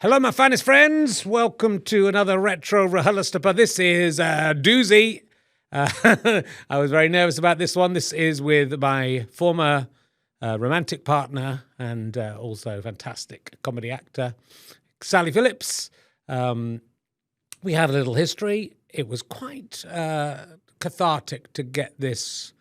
Hello, my finest friends. Welcome to another retro RHLSTP. This is a doozy. I was very nervous about this one. This is with my former romantic partner and also fantastic comedy actor, Sally Phillips. We had a little history. It was quite cathartic to get this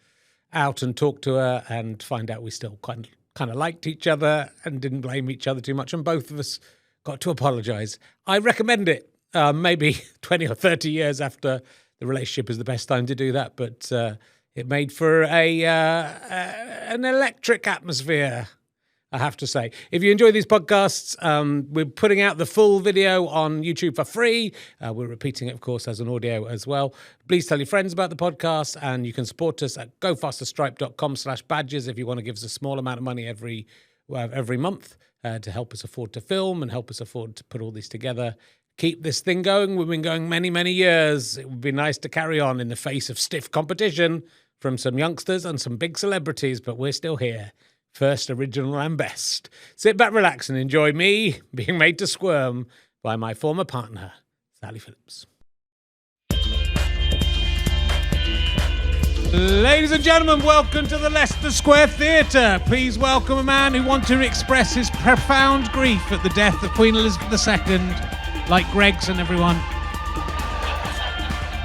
out and talk to her and find out we still kind of liked each other and didn't blame each other too much, and both of us got to apologise. I recommend it. Maybe 20 or 30 years after the relationship is the best time to do that, but it made for an electric atmosphere, I have to say. If you enjoy these podcasts, we're putting out the full video on YouTube for free. We're repeating it, of course, as an audio as well. Please tell your friends about the podcast, and you can support us at gofasterstripe.com/badges if you want to give us a small amount of money every month to help us afford to film and help us afford to put all this together. Keep this thing going. We've been going many, many years. It would be nice to carry on in the face of stiff competition from some youngsters and some big celebrities, but we're still here. First, original and best. Sit back, relax, and enjoy me being made to squirm by my former partner, Sally Phillips. Ladies and gentlemen, welcome to the Leicester Square Theatre. Please welcome a man who wants to express his profound grief at the death of Queen Elizabeth II, like Greg's and everyone.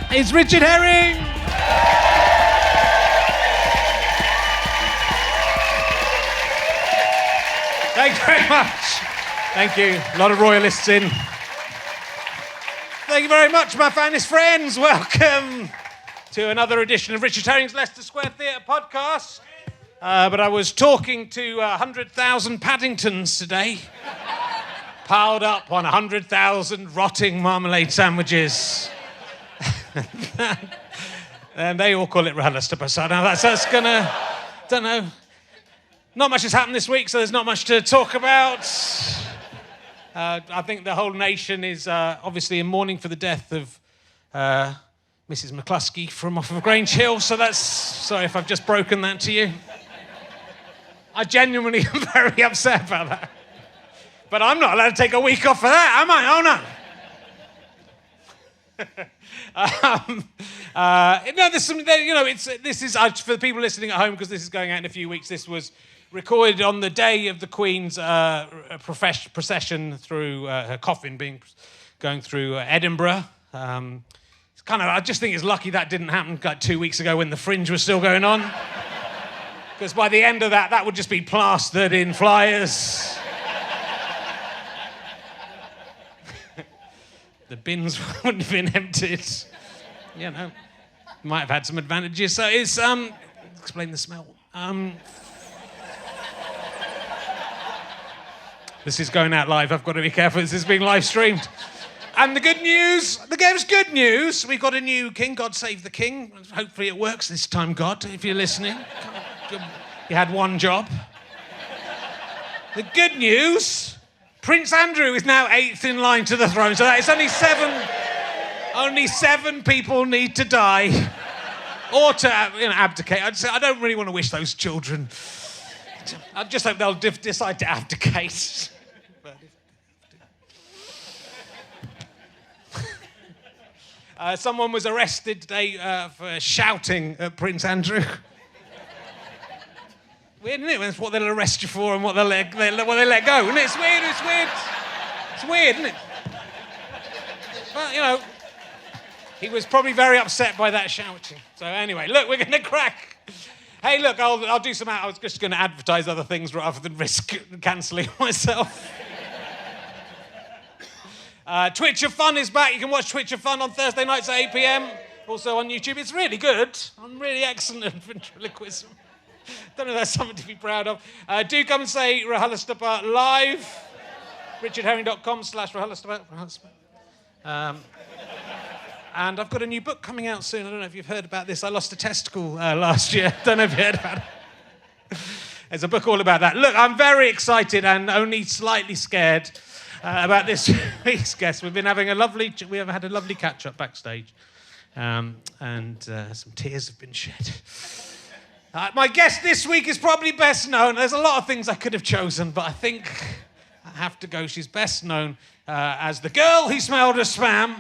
It's Richard Herring! Thank you very much. Thank you. A lot of royalists in. Thank you very much, my finest friends. Welcome to another edition of Richard Herring's Leicester Square Theatre podcast. But I was talking to 100,000 Paddingtons today, piled up on 100,000 rotting marmalade sandwiches. And they all call it RHLSTP, so now that's gonna, don't know. Not much has happened this week, so there's not much to talk about. I think the whole nation is obviously in mourning for the death of Mrs. McCluskey from off of Grange Hill, so that's... Sorry if I've just broken that to you. I genuinely am very upset about that. But I'm not allowed to take a week off for that, am I? Oh, no. No, there's some... You know, this is... for the people listening at home, because this is going out in a few weeks, this was recorded on the day of the Queen's procession through her coffin going through Edinburgh. I just think it's lucky that didn't happen like 2 weeks ago when the Fringe was still going on. Because by the end of that would just be plastered in flyers. The bins wouldn't have been emptied. You know, might have had some advantages. So it's, explain the smell. This is going out live. I've got to be careful. This is being live streamed. And the good news, the game's good news. We've got a new king. God save the king. Hopefully it works this time, God, if you're listening. You had one job. The good news, Prince Andrew is now 8th in line to the throne. So that it's only seven people need to die or to abdicate. I don't really want to wish those children. I just hope they'll decide to abdicate. Someone was arrested today for shouting at Prince Andrew. Weird, isn't it? That's what they'll arrest you for and what they let go. Isn't it? It's weird. It's weird, isn't it? But, you know, he was probably very upset by that shouting. So anyway, look, we're going to crack. Hey, look, I'll do some... I was just going to advertise other things rather than risk cancelling myself. Twitch of Fun is back. You can watch Twitch of Fun on Thursday nights at 8 p.m. Also on YouTube. It's really good. I'm really excellent at ventriloquism. Don't know if that's something to be proud of. Do come and say RHLSTP live. richardherring.com/RHLSTP. And I've got a new book coming out soon. I don't know if you've heard about this. I lost a testicle last year. Don't know if you heard about it. There's a book all about that. Look, I'm very excited and only slightly scared about this week's guest. We have had a lovely catch-up backstage, and some tears have been shed. My guest this week is probably best known. There's a lot of things I could have chosen, but I think have to go. She's best known as the girl who smelled a spam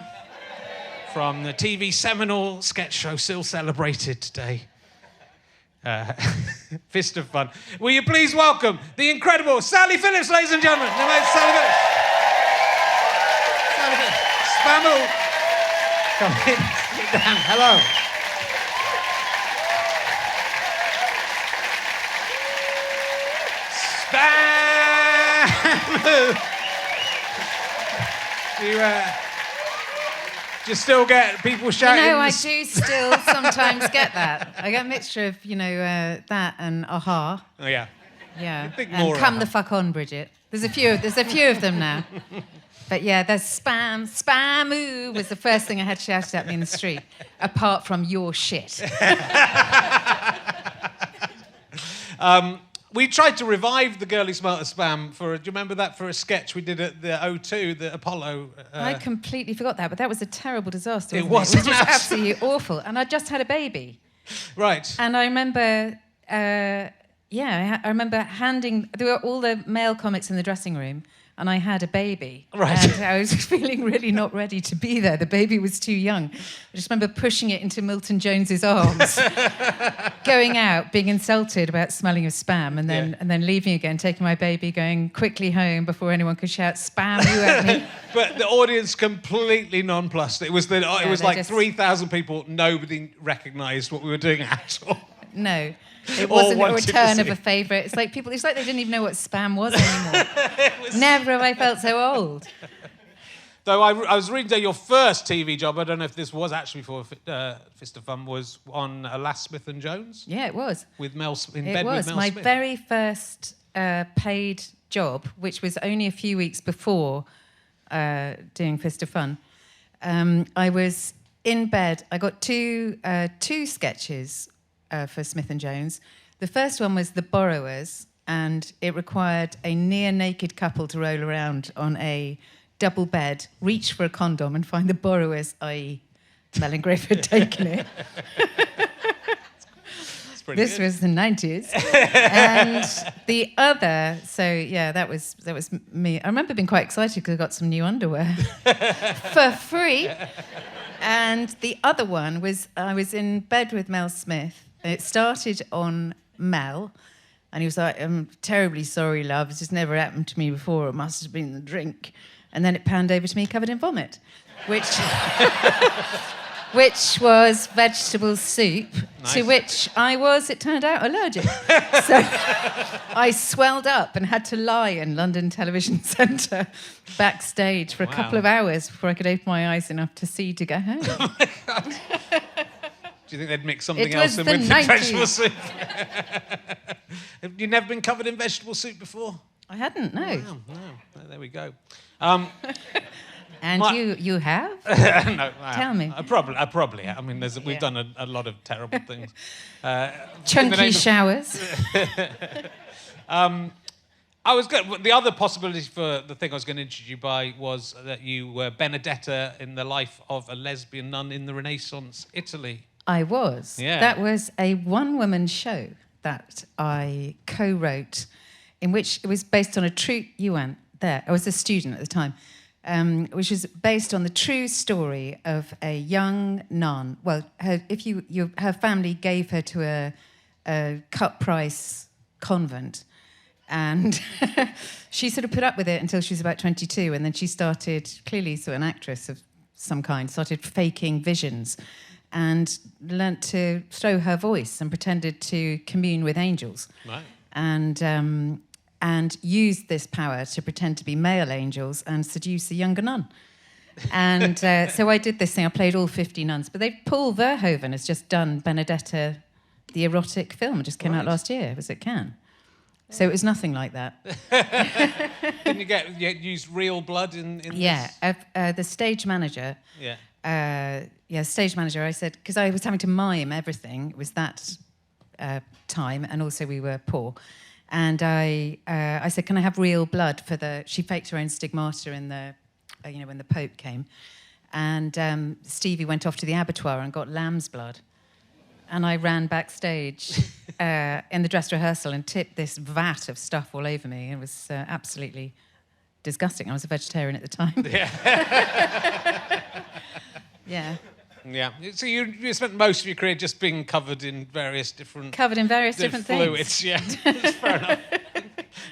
from the TV seminal sketch show still celebrated today. Fist of Fun. Will you please welcome the incredible Sally Phillips, ladies and gentlemen. The most Sally Phillips. Sally Phillips. Spamu. Come in. Sit down. Hello. Do you still get people shouting? You know, I do still sometimes get that. I get a mixture of, that and aha. Oh, yeah. Yeah. I think and more come the fuck on, Bridget. There's a few of them now. But yeah, there's spam-oo was the first thing I had shouted at me in the street, apart from your shit. We tried to revive the girl who smelt a spam do you remember that, for a sketch we did at the O2, the Apollo? I completely forgot that, but that was a terrible disaster. It was. It was just absolutely awful. And I just had a baby. Right. And I remember, I remember there were all the male comics in the dressing room, and I had a baby. Right. And I was feeling really not ready to be there. The baby was too young. I just remember pushing it into Milton Jones's arms, going out, being insulted about smelling of spam, and then leaving again, taking my baby, going quickly home before anyone could shout spam at me. But the audience completely nonplussed. It was like 3,000 people. Nobody recognised what we were doing at all. No. It wasn't a return of a favourite. It's like they didn't even know what spam was anymore. Never have I felt so old. Though I was reading that your first TV job, I don't know if this was actually for Fist of Fun, was on Alas, Smith and Jones? Yeah, it was. With Mel Smith. It was. My very first paid job, which was only a few weeks before doing Fist of Fun. I was in bed. I got two sketches for Smith and Jones. The first one was The Borrowers, and it required a near-naked couple to roll around on a double bed, reach for a condom, and find the borrowers, i.e. Mel and Griff had taken it. This was the 90s. And the other, that was me. I remember being quite excited because I got some new underwear for free. And the other one was, I was in bed with Mel Smith. It started on Mel, and he was like, "I'm terribly sorry, love. This has never happened to me before. It must have been the drink." And then it panned over to me covered in vomit, which was vegetable soup, nice. To which I was, it turned out, allergic. So I swelled up and had to lie in London Television Centre backstage for a couple of hours before I could open my eyes enough to see to go home. Oh my God. Do you think they'd mix something else in with the vegetable soup? Have you never been covered in vegetable soup before? I hadn't, no. Wow, no. There we go. And you have? No. Tell me. I probably have. I mean, we've done a lot of terrible things. Chunky showers. I was good. The other possibility for the thing I was going to introduce you by was that you were Benedetta in the life of a lesbian nun in the Renaissance Italy. I was. Yeah. That was a one-woman show that I co-wrote, in which it was based on a true... You weren't there. I was a student at the time. Which was based on the true story of a young nun. Well, her family gave her to a cut-price convent, and she sort of put up with it until she was about 22, and then she started, clearly sort of an actress of some kind, started faking visions and learnt to throw her voice and pretended to commune with angels. Right. And used this power to pretend to be male angels and seduce a younger nun. And so I did this thing. I played all 50 nuns. But Paul Verhoeven has just done Benedetta, the erotic film. It just came out last year. It was at Cannes. So it was nothing like that. Didn't you use real blood in this? The stage manager... stage manager, I said... Because I was having to mime everything. It was that time, and also we were poor. And I said, "Can I have real blood for the?" She faked her own stigmata in the, when the Pope came, and Stevie went off to the abattoir and got lamb's blood, and I ran backstage in the dress rehearsal and tipped this vat of stuff all over me. It was absolutely disgusting. I was a vegetarian at the time. Yeah. Yeah. Yeah. So you spent most of your career just being covered in various different... Covered in various different fluids, things. yeah. Fair enough.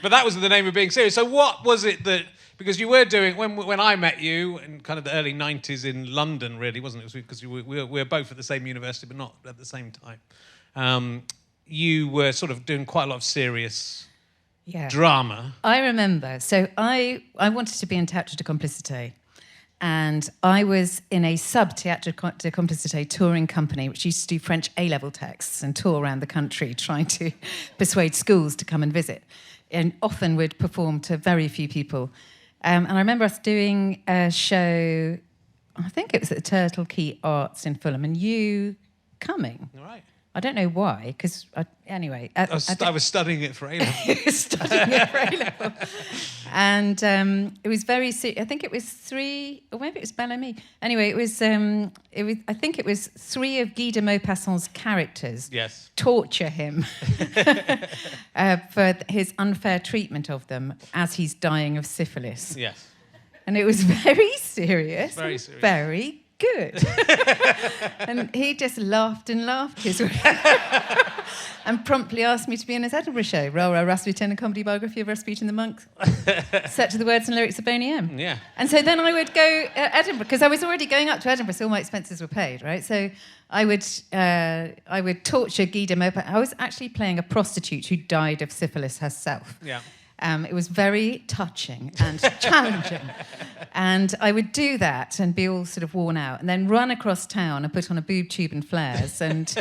But that was the name of being serious. So what was it that... Because you were doing... When I met you in kind of the early 90s in London, really, wasn't it? Because we were both at the same university, but not at the same time. You were sort of doing quite a lot of serious drama. I remember. So I wanted to be in Théâtre de Complicité. And I was in a sub-Théâtre de Complicité touring company, which used to do French A-level texts and tour around the country trying to persuade schools to come and visit. And often would perform to very few people. And I remember us doing a show, I think it was at the Turtle Key Arts in Fulham, and you coming. All right. I don't know why, because anyway. I was studying it for A-level. Studying it for A-level. And it was very, I think it was 3, or maybe it was Bellamy. Anyway, it was, I think it was 3 of Guy de Maupassant's characters torture him for his unfair treatment of them as he's dying of syphilis. Yes. And it was very serious. Very serious. Very good. And he just laughed and laughed his way and promptly asked me to be in his Edinburgh show, Roll Rasputin, a comedy biography of Rasputin the monk, set to the words and lyrics of Boney M. Yeah. And so then I would go Edinburgh, because I was already going up to Edinburgh, so all my expenses were paid, right? So I would torture Guy de Maupassant. I was actually playing a prostitute who died of syphilis herself. Yeah. It was very touching and challenging. And I would do that and be all sort of worn out and then run across town and put on a boob tube and flares and...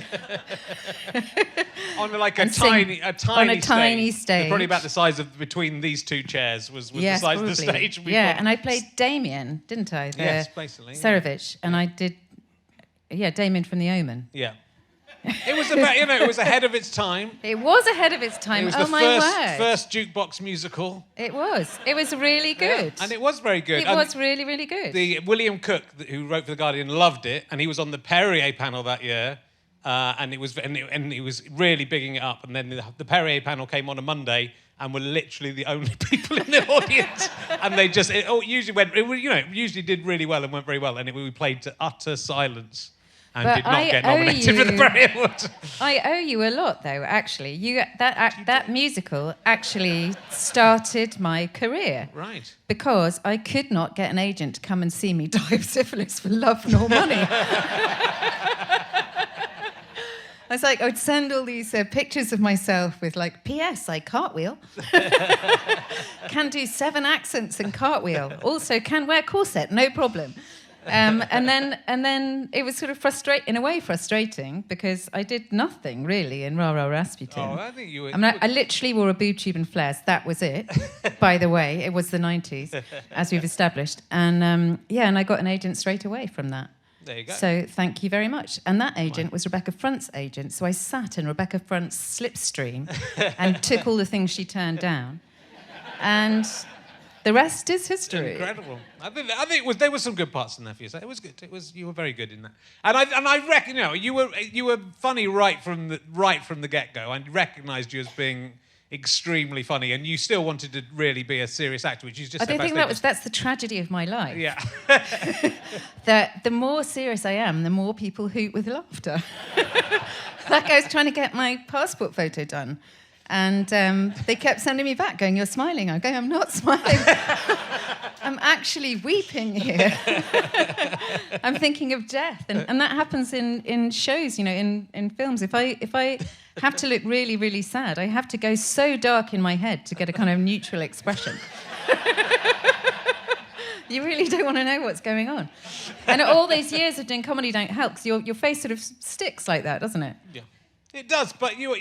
on like a tiny stage. Probably about the size of between these two chairs was the size probably. of the stage. And I played Damien, didn't I? Yes, basically. Serovich. And I did... Yeah, Damien from The Omen. Yeah. It was about, it was ahead of its time. It was ahead of its time. It was the first jukebox musical. It was. It was really good. Yeah, and it was very good. It was really, really good. The William Cook, who wrote for The Guardian, loved it, and he was on the Perrier panel that year, and he was really bigging it up. And then the Perrier panel came on a Monday, and were literally the only people in the audience, and they just usually did really well and went very well, and we played to utter silence. And did not get nominated for the Perrier Award. I owe you a lot, though, actually. That musical actually started my career. Right. Because I could not get an agent to come and see me die of syphilis for love nor money. I would send all these pictures of myself with, like, P.S., I cartwheel. Can do 7 accents and cartwheel. Also can wear corset, no problem. And then it was sort of frustrating because I did nothing really in Ra Rasputin. Oh, I think you were... I literally wore a boob tube and flares. That was it. By the way, it was the 90s, as we've established. And and I got an agent straight away from that. There you go. So thank you very much. And that agent was Rebecca Front's agent. So I sat in Rebecca Front's slipstream and took all the things she turned down. And the rest is history. Incredible. I think there were some good parts in there for you. So it was good. You were very good in that. And I reckon you were funny right from the get-go. I recognised you as being extremely funny, and you still wanted to really be a serious actor, which is just... I think that's the tragedy of my life. Yeah. That the more serious I am, the more people hoot with laughter. Like I was trying to get my passport photo done, and they kept sending me back, going, "You're smiling." I'm going, "I'm not smiling. I'm actually weeping here." I'm thinking of death, and that happens in shows, in films. If I have to look really, really sad, I have to go so dark in my head to get a kind of neutral expression. You really don't want to know what's going on. And all these years of doing comedy don't help, because your face sort of sticks like that, doesn't it? Yeah. It does, but you're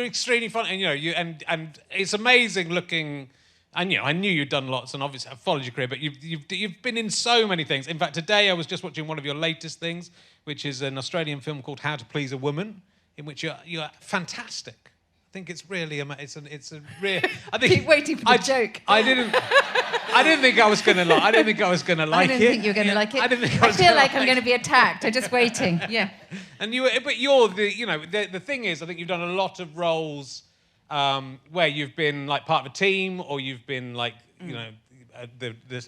extremely funny, and and it's amazing looking. And I knew you'd done lots, and obviously I've followed your career, but you've been in so many things. In fact, today I was just watching one of your latest things, which is an Australian film called How to Please a Woman, in which you're fantastic. I think it's really it's a real. I think keep waiting for the joke. I didn't think I was going to like. I didn't think I was going to like it. I didn't think you were going to like it. I didn't think I feel like I'm going to be attacked. I'm just waiting. Yeah. And you're the thing is, I think you've done a lot of roles where you've been like part of a team, or you've been like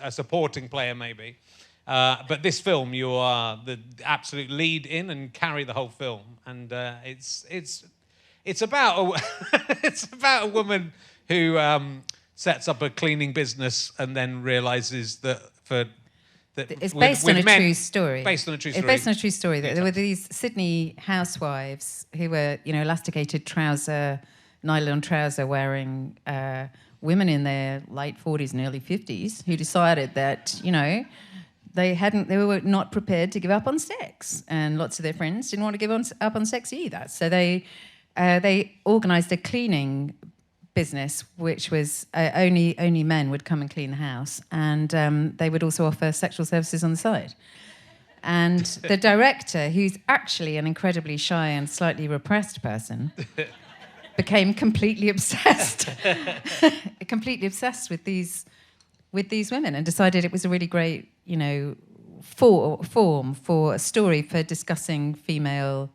a supporting player maybe. But this film, you are the absolute lead in and carry the whole film, and it's about it's about a woman who sets up a cleaning business and then realizes that it's based on a true story. Based on a true story. It's based on a true story. There were these Sydney housewives who were, elasticated trouser, nylon trouser wearing women in their late 40s and early 50s who decided that, they were not prepared to give up on sex, and lots of their friends didn't want to give up on sex either. So they organised a cleaning business, which was only men would come and clean the house, and they would also offer sexual services on the side. And the director, who's actually an incredibly shy and slightly repressed person, became completely obsessed with these women, and decided it was a really great, form for a story for discussing female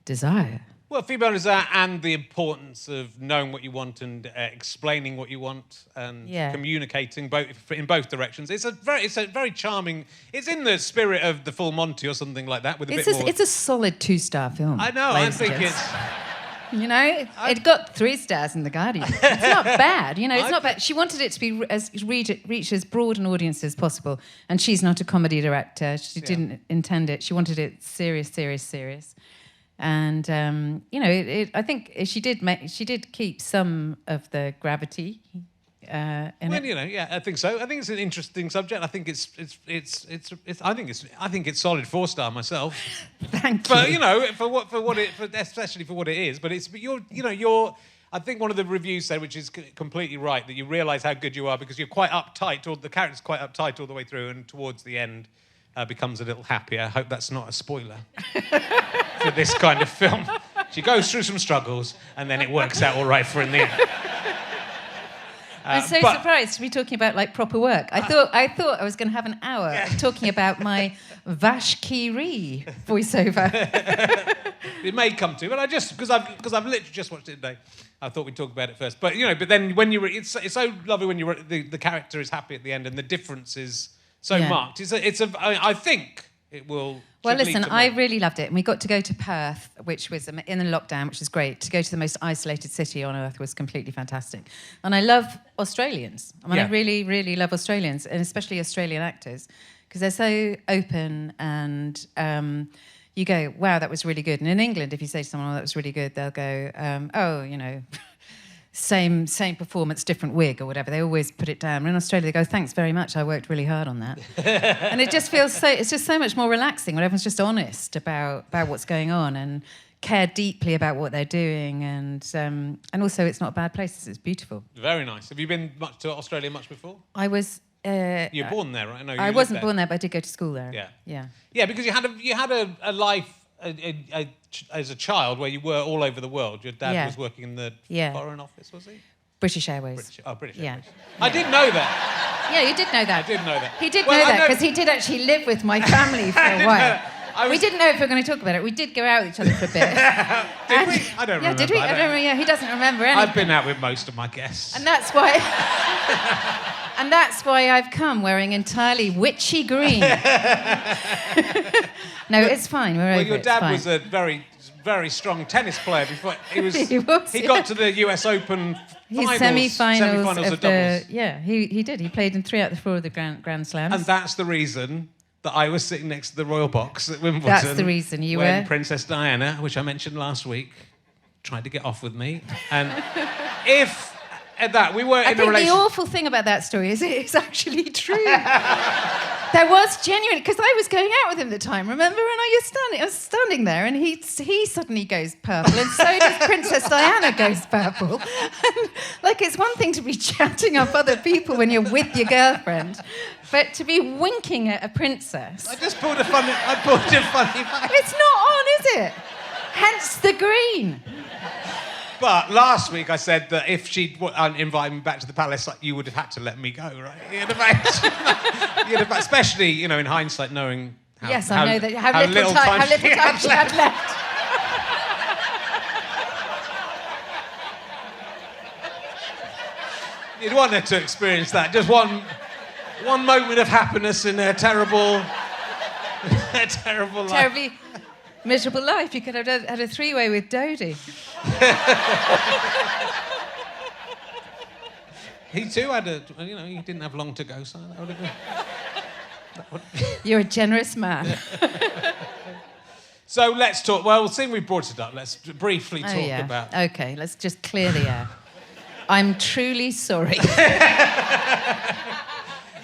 desire. Well, female desire and the importance of knowing what you want and explaining what you want and communicating in both directions. It's a very charming. It's in the spirit of The Full Monty or something like that. It's a solid 2-star film. I know. I think it's. It got 3 stars in The Guardian. It's not bad. It's not bad. She wanted it to be reach as broad an audience as possible, and she's not a comedy director. She didn't intend it. She wanted it serious. And I think she did keep some of the gravity in it. I think so. I think it's an interesting subject. I think it's solid 4-star myself. Thank you. Especially for what it is. But you're. I think one of the reviews said, which is completely right, that you realise how good you are because you're quite uptight. Or the character's quite uptight all the way through, and towards the end becomes a little happier. I hope that's not a spoiler. For this kind of film. She goes through some struggles and then it works out all right for her in the end. I'm so surprised to be talking about proper work. I thought I was going to have an hour talking about my Vash Kiri voiceover. It may come to, but because I've literally just watched it today. I thought we'd talk about it first. But then when it's so lovely when the character is happy at the end and the difference is so marked. I think it will. Well, listen, I really loved it. And we got to go to Perth, which was in the lockdown, which was great. To go to the most isolated city on earth was completely fantastic. And I love Australians. I really, really love Australians, and especially Australian actors, because they're so open and you go, wow, that was really good. And in England, if you say to someone, oh, that was really good, they'll go, same performance, different wig or whatever. They always put it down. In Australia, they go, thanks very much, I worked really hard on that. And it just feels it's just so much more relaxing when everyone's just honest about what's going on and care deeply about what they're doing. And also, it's not a bad place. It's beautiful. Very nice. Have you been to Australia much before? I was... you were born there, right? No, I wasn't born there, but I did go to school there. Yeah, because you had a life... as a child, where you were all over the world. Your dad was working in the Foreign Office, was he? British Airways. British Airways. I didn't know that. Yeah, you did know that. I did know that. He did know that because he did actually live with my family for a while. We didn't know if we were going to talk about it. We did go out with each other for a bit. Did we? I don't remember. Yeah, did we? I don't remember. Yeah, he doesn't remember anything. I've been out with most of my guests. And that's why... And that's why I've come wearing entirely witchy green. No, it's fine. We're over it. Well, your dad was a very, very strong tennis player before he got to the US Open finals, semi-finals of doubles. Yeah, he did. He played in 3 out of the 4 of the Grand Slams. And that's the reason that I was sitting next to the Royal Box at Wimbledon. That's the reason you when were. Princess Diana, which I mentioned last week, tried to get off with me. And if at that we were in a relationship. I think the awful thing about that story is it's actually true. There was genuine, because I was going out with him at the time, remember? And I was standing there, and he suddenly goes purple, and so does Princess Diana goes purple. And, it's one thing to be chatting up other people when you're with your girlfriend, but to be winking at a princess. I just pulled a funny back. It's not on, is it? Hence the green. But last week I said that if she'd invited me back to the palace, you would have had to let me go, right? You'd have, especially, in hindsight, knowing how, yes, I know that. How little time she had left. You'd want her to experience that. Just one one moment of happiness in a terrible life. Terribly miserable life. You could have had a three-way with Dodi. He too had he didn't have long to go, so that would have been... You're a generous man. So let's talk. Well, seeing we brought it up, let's briefly talk about... Okay, let's just clear the air. I'm truly sorry.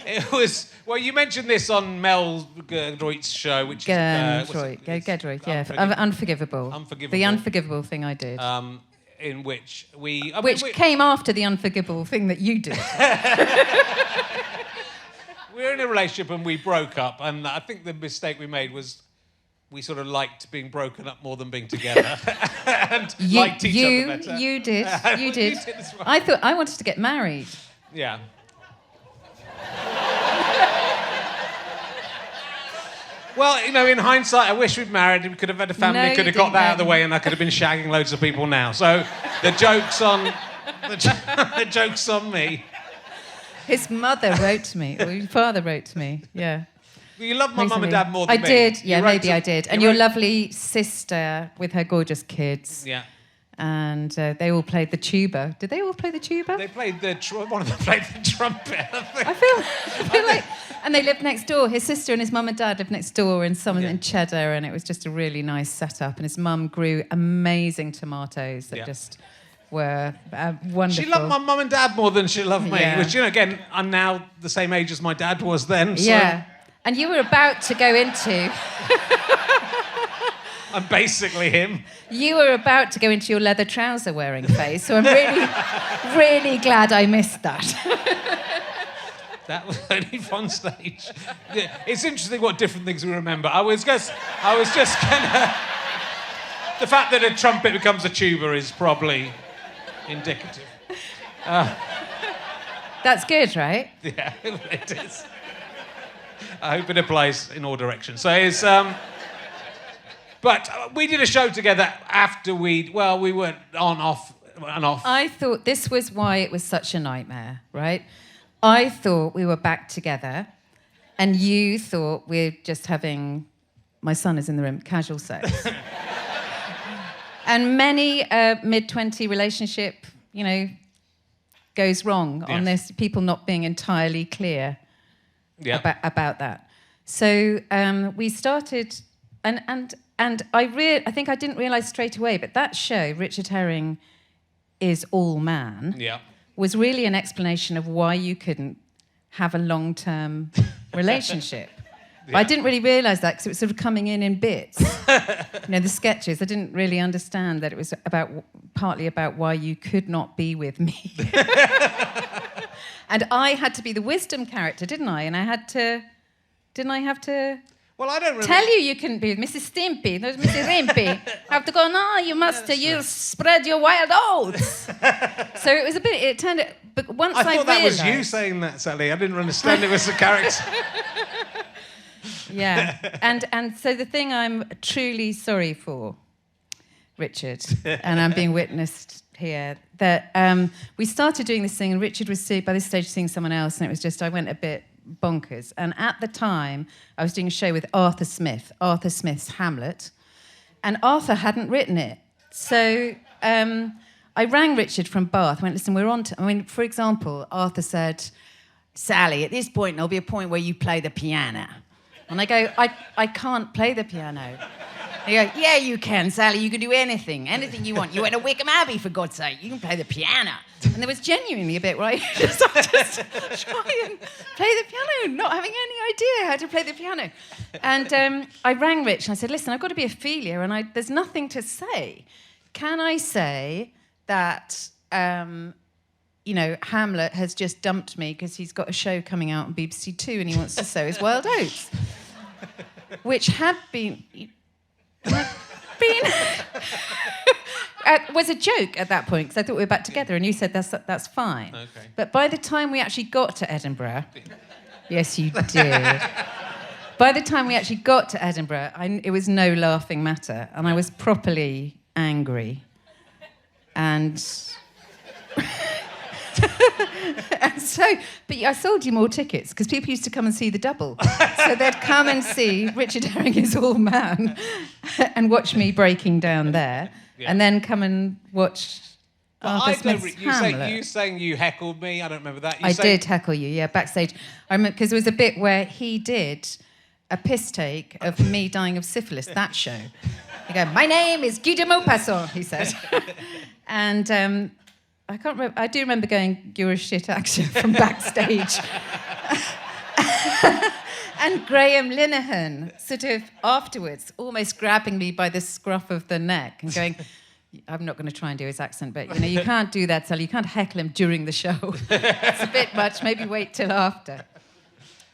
It was... Well, you mentioned this on Mel Gedroit's show, which Gedroit, yeah. Unforgivable. The unforgivable thing I did. In which we... Which came after the unforgivable thing that you did. We were in a relationship and we broke up, and I think the mistake we made was we sort of liked being broken up more than being together. And liked each other better. You did. You did. You did as well. I thought I wanted to get married. Yeah. Well, in hindsight, I wish we'd married. We could have had a family. No, Could have got that out of the way, and I could have been shagging loads of people now. So the joke's on me. His mother wrote to me, or his father wrote to me. Yeah. You love my mum and dad more than me. I did. Yeah, maybe I did. And your lovely sister with her gorgeous kids. Yeah. And they all played the tuba. Did they all play the tuba? They played one of them played the trumpet. I feel like... And they lived next door. His sister and his mum and dad lived next door in Cheddar, and it was just a really nice setup. And his mum grew amazing tomatoes that just were wonderful. She loved my mum and dad more than she loved me. Which, again, I'm now the same age as my dad was then. So yeah. And you were about to go into... I'm basically him. You were about to go into your leather trouser wearing phase, so I'm really, really glad I missed that. That was only fun stage. It's interesting what different things we remember. I was just gonna... The fact that a trumpet becomes a tuba is probably indicative. That's good, right? Yeah, it is. I hope it applies in all directions. So it's... But we did a show together after we weren't off. I thought this was why it was such a nightmare, right? I thought we were back together, and you thought we're just having... My son is in the room, casual sex. And many mid-20 relationship, goes wrong on this, people not being entirely clear about that. So we started... And I think I didn't realise straight away, but that show, Richard Herring is All Man, was really an explanation of why you couldn't have a long-term relationship. But I didn't really realise that because it was sort of coming in bits. The sketches, I didn't really understand that it was partly about why you could not be with me. And I had to be the wisdom character, didn't I? And didn't I have to... Well, I don't remember. Tell you couldn't be with Mrs. Stimpy. There's Mrs. Rimpy. Have to go, no, you'll spread your wild oats. So it was a bit, it turned it, but once I thought that was you saying that, Sally. I didn't understand it was a character. Yeah. And so the thing I'm truly sorry for, Richard, and I'm being witnessed here, that we started doing this thing and Richard was by this stage seeing someone else, and it was just, I went a bit bonkers. And at the time, I was doing a show with Arthur Smith's Hamlet, and Arthur hadn't written it. So I rang Richard from Bath, went, listen, we're on to... for example, Arthur said, Sally, at this point, there'll be a point where you play the piano. And I go, I can't play the piano. He goes, yeah, you can, Sally. You can do anything you want. You went to Wickham Abbey, for God's sake. You can play the piano. And there was genuinely a bit where I just try and play the piano, not having any idea how to play the piano. And I rang Rich and I said, listen, I've got to be Ophelia and there's nothing to say. Can I say that, Hamlet has just dumped me because he's got a show coming out on BBC Two and he wants to sow his wild oats? Which had been... was a joke at that point because I thought we were back together and you said that's fine. Okay. But by the time we actually got to Edinburgh, yes you did. By the time we actually got to Edinburgh, it was no laughing matter and I was properly angry. And And so, but I sold you more tickets because people used to come and see the double. So they'd come and see Richard Herring is All Man and watch me breaking down there, and then come and watch Arthur Smith's Hamlet. You saying you heckled me? I don't remember that. I did heckle you, yeah, backstage. I remember because there was a bit where he did a piss take of me dying of syphilis, that show. He go, "My name is Guy de Maupassant," he said. And I can't remember. I do remember going, "You're a shit actor," from backstage. And Graham Linehan, sort of afterwards, almost grabbing me by the scruff of the neck and going, "I'm not going to try and do his accent, but you can't do that, Sally. You can't heckle him during the show. It's a bit much. Maybe wait till after."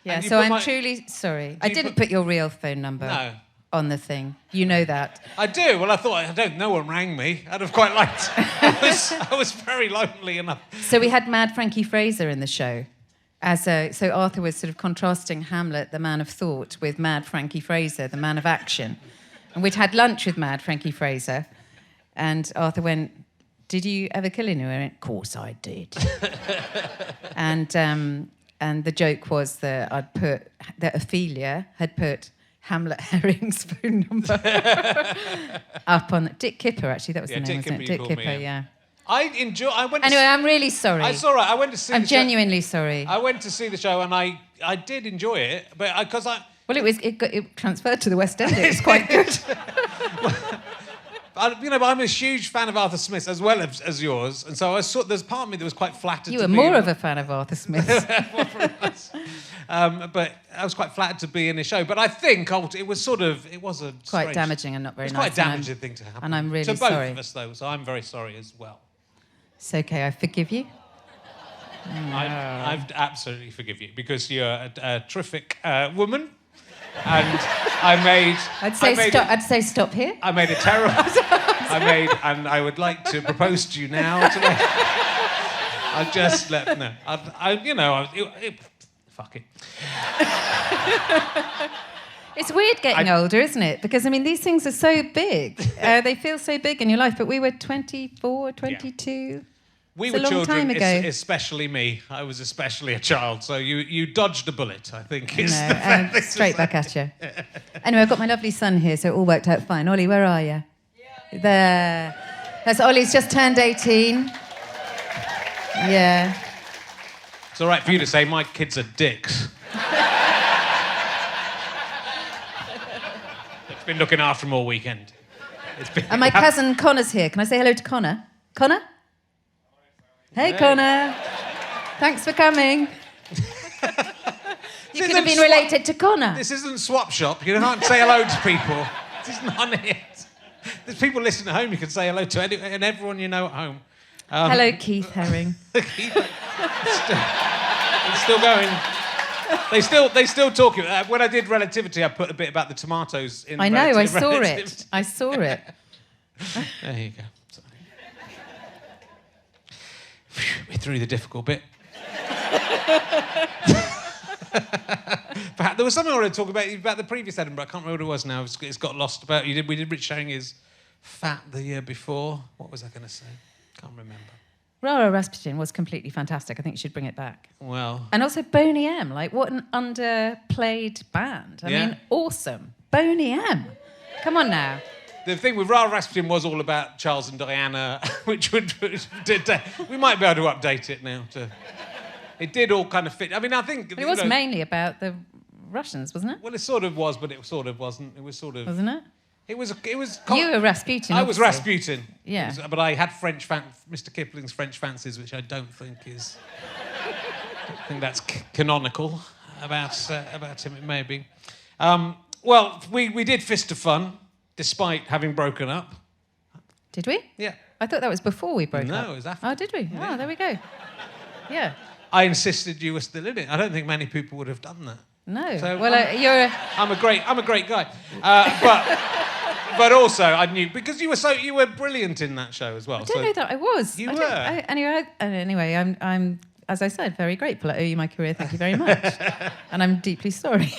Yeah, so I'm truly sorry. I didn't put your real phone number on the thing. You know that. I do. Well, I thought, no one rang me. I'd have quite liked. I was very lonely enough. So we had Mad Frankie Fraser in the show. So Arthur was sort of contrasting Hamlet, the man of thought, with Mad Frankie Fraser, the man of action. And we'd had lunch with Mad Frankie Fraser. And Arthur went, "Did you ever kill anyone?" I went, "Of course I did." And the joke was that that Ophelia had put Hamlet Herring's phone number up on Dick Kipper. Actually, that was the name, wasn't it? Dick Kipper. Yeah. Anyway, I'm really sorry. It's all right. I went to see. I'm genuinely sorry. I went to see the show and I did enjoy it, but because I. Well, it transferred to the West End. It was quite good. But I'm a huge fan of Arthur Smith as well as yours, and so there's part of me that was quite flattered. You were more of a fan of Arthur Smith. But I was quite flattered to be in his show. But I think it was quite damaging and not very nice. Quite a damaging thing to happen. And I'm really sorry. To both sorry. of us, though, so I'm very sorry as well. It's okay, I forgive you. I absolutely forgive you because you're a terrific woman. And I'd say stop here. I made a terrible. And I would like to propose to you now. I'll just let fuck it. It's weird getting older, isn't it? Because these things are so big. They feel so big in your life. But we were 24, 22. Yeah. We were children, especially me. I was especially a child, so you dodged a bullet, I think. Straight back at you. Anyway, I've got my lovely son here, so it all worked out fine. Ollie, where are you? Yeah. There. That's Ollie's just turned 18. Yeah. It's all right for you to say my kids are dicks. It's been looking after them all weekend. And my cousin Connor's here. Can I say hello to Connor? Connor? Hey, Connor. Thanks for coming. You could have been related to Connor. This isn't Swap Shop. You can't say hello to people. This isn't on it. There's people listening at home you can say hello to, and everyone you know at home. Hello, Keith Herring. It's still going. They still talk. When I did Relativity, I put a bit about the tomatoes in. I know. I saw it. I saw it. There you go. We're through the difficult bit. There was something I wanted to talk about the previous Edinburgh. I can't remember what it was now. It's got lost about. We did Rich Herring is fat the year before. What was I going to say? Can't remember. RHLSTP was completely fantastic. I think you should bring it back. Well. And also Boney M. What an underplayed band. I mean, awesome. Boney M. Come on now. The thing with RHLSTP was all about Charles and Diana, we might be able to update it now. It did all kind of fit. I think... But it was mainly about the Russians, wasn't it? Well, it sort of was, but it sort of wasn't. It was sort of... Wasn't it? It was... You were Rasputin, I was Rasputin. Yeah. But I had Mr Kipling's French fancies, which I don't think is... I think that's canonical about him, it may be. Well, we did Fist of Fun, despite having broken up. Did we? Yeah. I thought that was before we broke up. No, it was after. Oh, did we? Yeah. Oh, there we go. Yeah. I insisted you were still in it. I don't think many people would have done that. No. So you're. I'm a great guy. But also I knew because you were brilliant in that show as well. I don't know that I was. You were. Anyway, I'm as I said, very grateful. I owe you my career. Thank you very much. And I'm deeply sorry.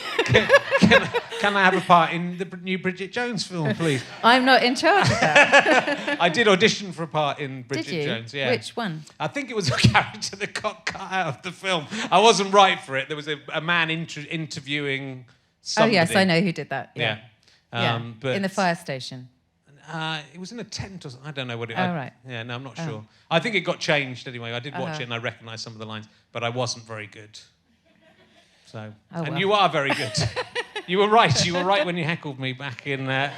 Can I have a part in the new Bridget Jones film, please? I'm not in charge of that. I did audition for a part in Bridget Did you? Jones. Yeah. Which one? I think it was a character that got cut out of the film. I wasn't right for it. There was a man interviewing somebody. Oh, yes, I know who did that. Yeah. But in the fire station. It was in a tent or something. I don't know what it was. Oh, right. Yeah, no, I'm not sure. I think it got changed anyway. I did watch it and I recognised some of the lines, but I wasn't very good. So, and you are very good. You were right. You were right when you heckled me back in the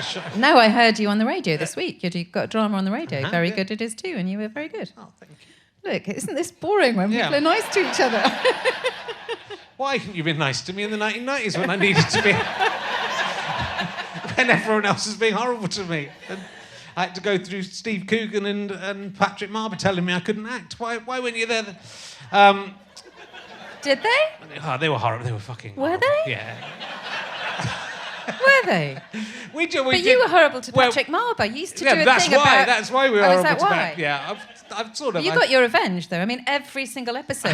show. No, I heard you on the radio this week. You got drama on the radio. Very good it is too, and you were very good. Oh, thank you. Look, isn't this boring when people are nice to each other? Why couldn't you be nice to me in the 1990s when I needed to be? When everyone else was being horrible to me. And I had to go through Steve Coogan and Patrick Marber telling me I couldn't act. Why weren't you there? Did they? Oh, they were horrible. They were fucking Were horrible. they? Yeah. Were they? But you were horrible to Patrick Marber. You used to do a thing about... That's why we were horrible is that to why? Patrick. Yeah, I've sort of... You got your revenge, though. I mean, every single episode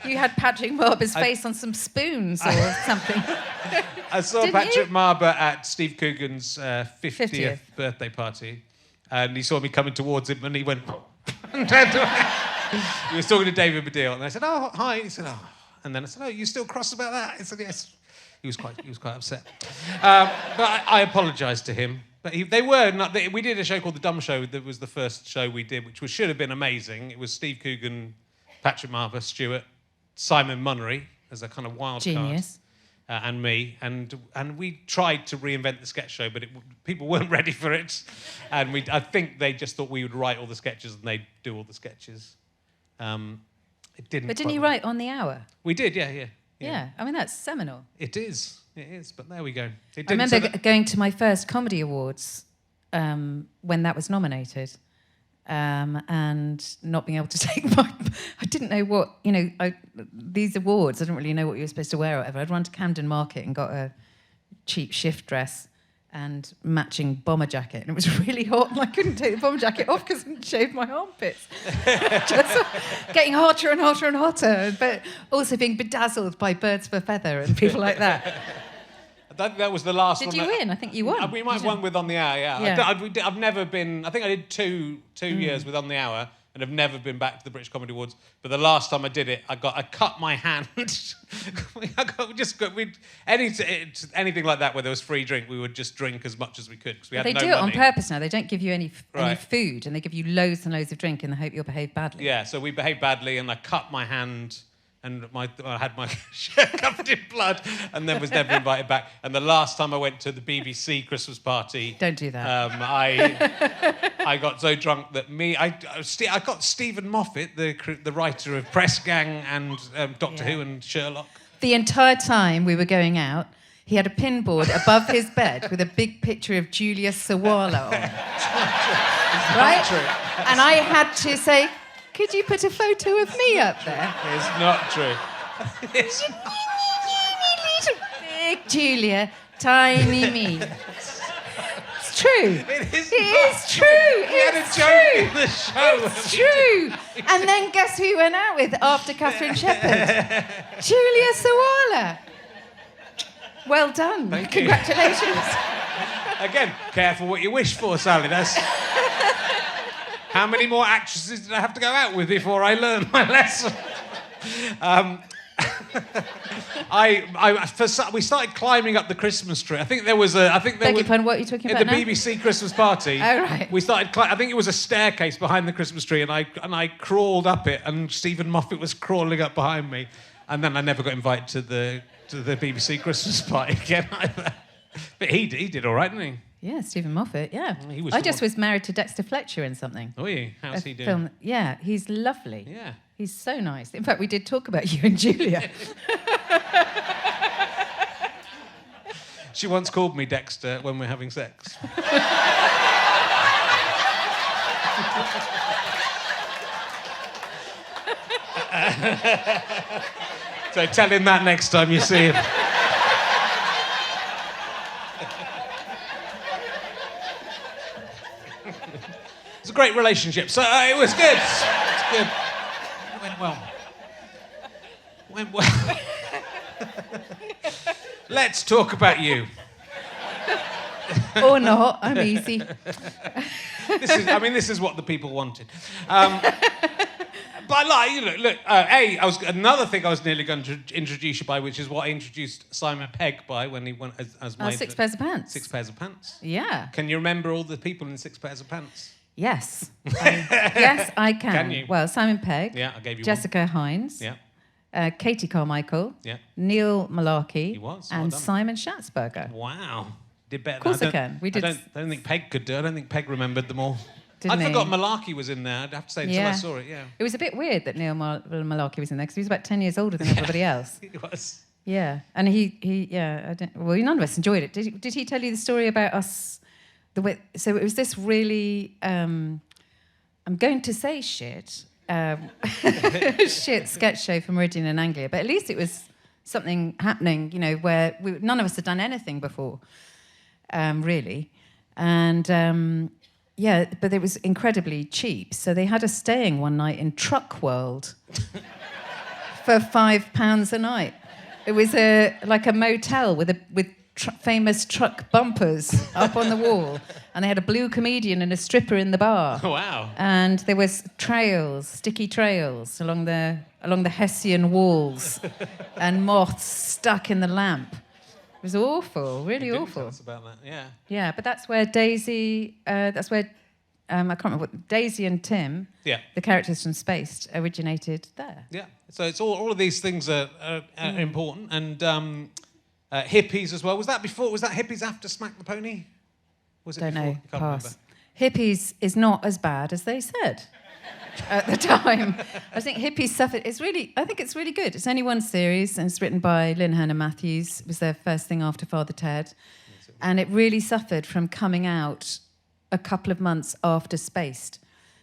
you had Patrick Marber's face on some spoons or something. I saw Patrick Marber at Steve Coogan's 50th birthday party, and he saw me coming towards him, and he went... He was talking to David Baddiel, and I said, "Oh, hi." He said, "Oh," and then I said, "Oh, you still cross about that?" I said, "Yes." He was quite upset, but I apologised to him. But they were not. We did a show called The Dumb Show. That was the first show we did, which should have been amazing. It was Steve Coogan, Patrick Marber, Stewart, Simon Munnery as a kind of wild genius. Card, and me, and we tried to reinvent the sketch show, but people weren't ready for it, and I think they just thought we would write all the sketches and they'd do all the sketches. It didn't. But didn't you write on the hour? We did, yeah. I mean, that's seminal. It is. But there we go. I remember going to my first comedy awards when that was nominated, and not being able to take I didn't know what these awards. I didn't really know what you were supposed to wear or whatever. I'd run to Camden Market and got a cheap shift dress and matching bomber jacket, and it was really hot, and I couldn't take the bomber jacket off because I hadn't shaved my armpits. Just getting hotter and hotter and hotter, but also being bedazzled by Birds of a Feather and people like that. That was the last one. Did you win? I think you won. We might have won with On the Hour, yeah. I've never been... I think I did two years with On the Hour, and have never been back to the British Comedy Awards. But the last time I did it, I cut my hand. Anything like that where there was free drink, we would just drink as much as we could because we had no money. They do it on purpose now. They don't give you any food, and they give you loads and loads of drink in the hope you'll behave badly. Yeah, so we behaved badly, and I cut my hand, and I had my shirt covered in blood, and then was never invited back. And the last time I went to the BBC Christmas party... Don't do that. I got so drunk that I got Stephen Moffat, the writer of Press Gang and Doctor Who and Sherlock. The entire time we were going out, he had a pinboard above his bed with a big picture of Julia Sawala on it. Right? And I had to say, could you put a photo of me up there? It's not true. Big Julia, tiny me. It's true. It is true. It's true. In the show. It's true. And then guess who we went out with after Catherine Shepherd? Julia Sawala. Well done. Thank Congratulations. You. Again, careful what you wish for, Sally. That's... How many more actresses did I have to go out with before I learned my lesson? We started climbing up the Christmas tree. I think there was a... Beg your pardon, what are you talking about at the now? BBC Christmas party. Oh, right. We started... I think it was a staircase behind the Christmas tree, and I crawled up it, and Stephen Moffat was crawling up behind me, and then I never got invited to the BBC Christmas party again either. But he did all right, didn't he? Yeah, Stephen Moffat, yeah. He I just was married to Dexter Fletcher in something. Oh, yeah? How's he doing? Film. Yeah, he's lovely. Yeah. He's so nice. In fact, we did talk about you and Julia. She once called me Dexter when we're having sex. So tell him that next time you see him. It's a great relationship, so it was good. It's good. Went well. Let's talk about you. Or not, I'm easy. This is what the people wanted. But another thing I was nearly going to introduce you by, which is what I introduced Simon Pegg by when he went as my... 6 pairs of pants. 6 pairs of pants. Yeah. Can you remember all the people in 6 pairs of pants? Yes. Yes, I can. Can you? Well, Simon Pegg. Yeah, I gave you Jessica Hines. Yeah. Katie Carmichael. Yeah. Neil Malarkey. He was. And Well done. Simon Schatzberger. Wow. Did better. Of course I can. We did. I don't think Peg could do it. I don't think Peg remembered them all. Didn't I he? forgot Malarkey was in there, I'd have to say, until I saw it, yeah. It was a bit weird that Neil Malarkey was in there because he was about 10 years older than everybody else. He was. Yeah. And none of us enjoyed it. Did he tell you the story about us? So it was this really, I'm going to say shit, shit sketch show from Meridian in Anglia, but at least it was something happening, where none of us had done anything before, really. And... but it was incredibly cheap. So they had us staying one night in Truck World for £5 a night. It was like a motel with famous truck bumpers up on the wall, and they had a blue comedian and a stripper in the bar. Oh, wow! And there was sticky trails along the Hessian walls, and moths stuck in the lamp. It was awful, really awful. Tell us about that, yeah. Yeah, but that's where Daisy, I can't remember what, Daisy and Tim, the characters from Spaced, originated there. Yeah, so it's all of these things are important, and hippies as well. Was that hippies after Smack the Pony? Was it Don't before? know, I can't pass. remember. Hippies is not as bad as they said at the time. I think Hippies suffered. I think it's really good. It's only one series, and it's written by Lynn Hannah Matthews. It was their first thing after Father Ted. And it really suffered from coming out a couple of months after Spaced.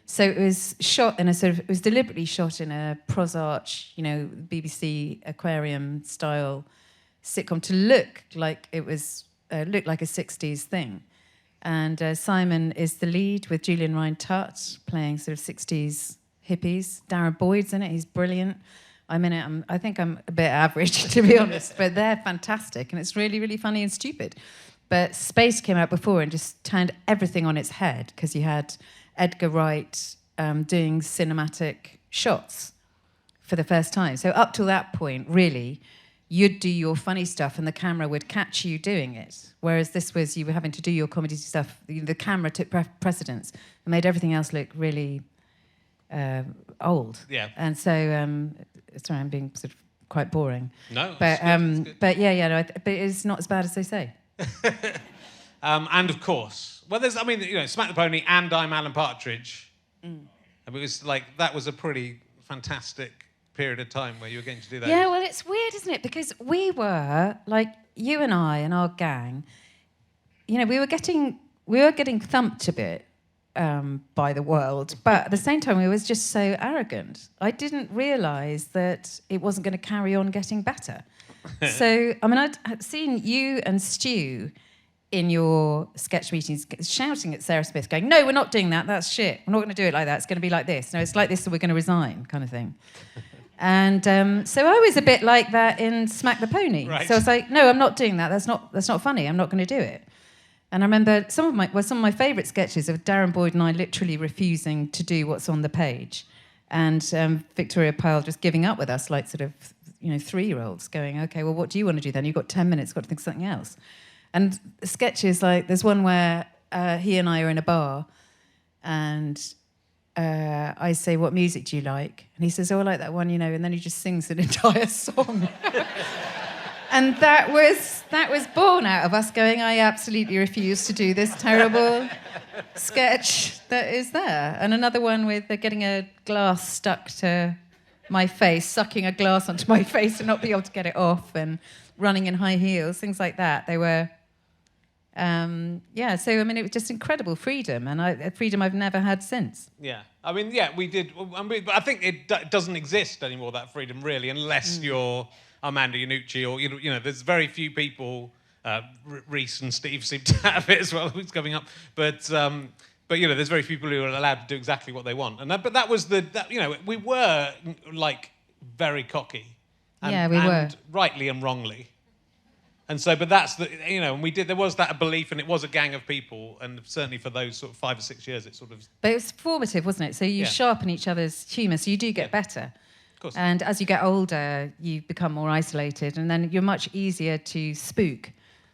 So it was shot in it was deliberately shot in a prosarch, BBC aquarium style sitcom to look like it was, look like a 60s thing. And Simon is the lead with Julian Rhind-Tutt playing sort of 60s hippies. Darren Boyd's in it, he's brilliant. I'm in it, I think I'm a bit average, to be honest, but they're fantastic, and it's really, really funny and stupid. But Space came out before and just turned everything on its head, because you had Edgar Wright doing cinematic shots for the first time. So up till that point, really, you'd do your funny stuff and the camera would catch you doing it. Whereas this was, you were having to do your comedy stuff. The camera took precedence and made everything else look really old. Yeah. And so, sorry, I'm being sort of quite boring. No, but good. but but it's not as bad as they say. And of course, Smack the Pony and I'm Alan Partridge. It was like, that was a pretty fantastic period of time where you were getting to do that. Yeah, well, it's weird, isn't it? Because we were, like, you and I and our gang, we were getting thumped a bit by the world, but at the same time, we was just so arrogant. I didn't realise that it wasn't going to carry on getting better. So, I'd seen you and Stu in your sketch meetings shouting at Sarah Smith, going, no, we're not doing that, that's shit. We're not going to do it like that, it's going to be like this. No, it's like this, so we're going to resign, kind of thing. And so I was a bit like that in Smack the Pony. Right. So I was like, no, I'm not doing that, that's not funny, I'm not going to do it. And I remember some of my favourite sketches of Darren Boyd and I literally refusing to do what's on the page. And Victoria Pyle just giving up with us, like sort of, 3-year-olds going, okay, well, what do you want to do then? You've got 10 minutes, got to think of something else. And sketches like, there's one where he and I are in a bar and I say, what music do you like? And he says, oh, I like that one, and then he just sings an entire song. And that was born out of us going, I absolutely refuse to do this terrible sketch that is there. And another one with getting a glass stuck to my face, sucking a glass onto my face and not be able to get it off, and running in high heels, things like that. They were, so, it was just incredible freedom, and freedom I've never had since. Yeah. We did. But I think it doesn't exist anymore, that freedom, really, unless you're Armando Iannucci or, there's very few people, Reese and Steve seem to have it as well, who's coming up. But, But, you know, there's very few people who are allowed to do exactly what they want. But that was you know, we were, like, very cocky. Yeah, we were. And rightly and wrongly. And so, but that's you know, and there was that belief, and it was a gang of people, and certainly for those sort of 5 or 6 years, it sort of... But it was formative, wasn't it? So you sharpen each other's humour, so you do get better. Of course. And as you get older, you become more isolated, and then you're much easier to spook.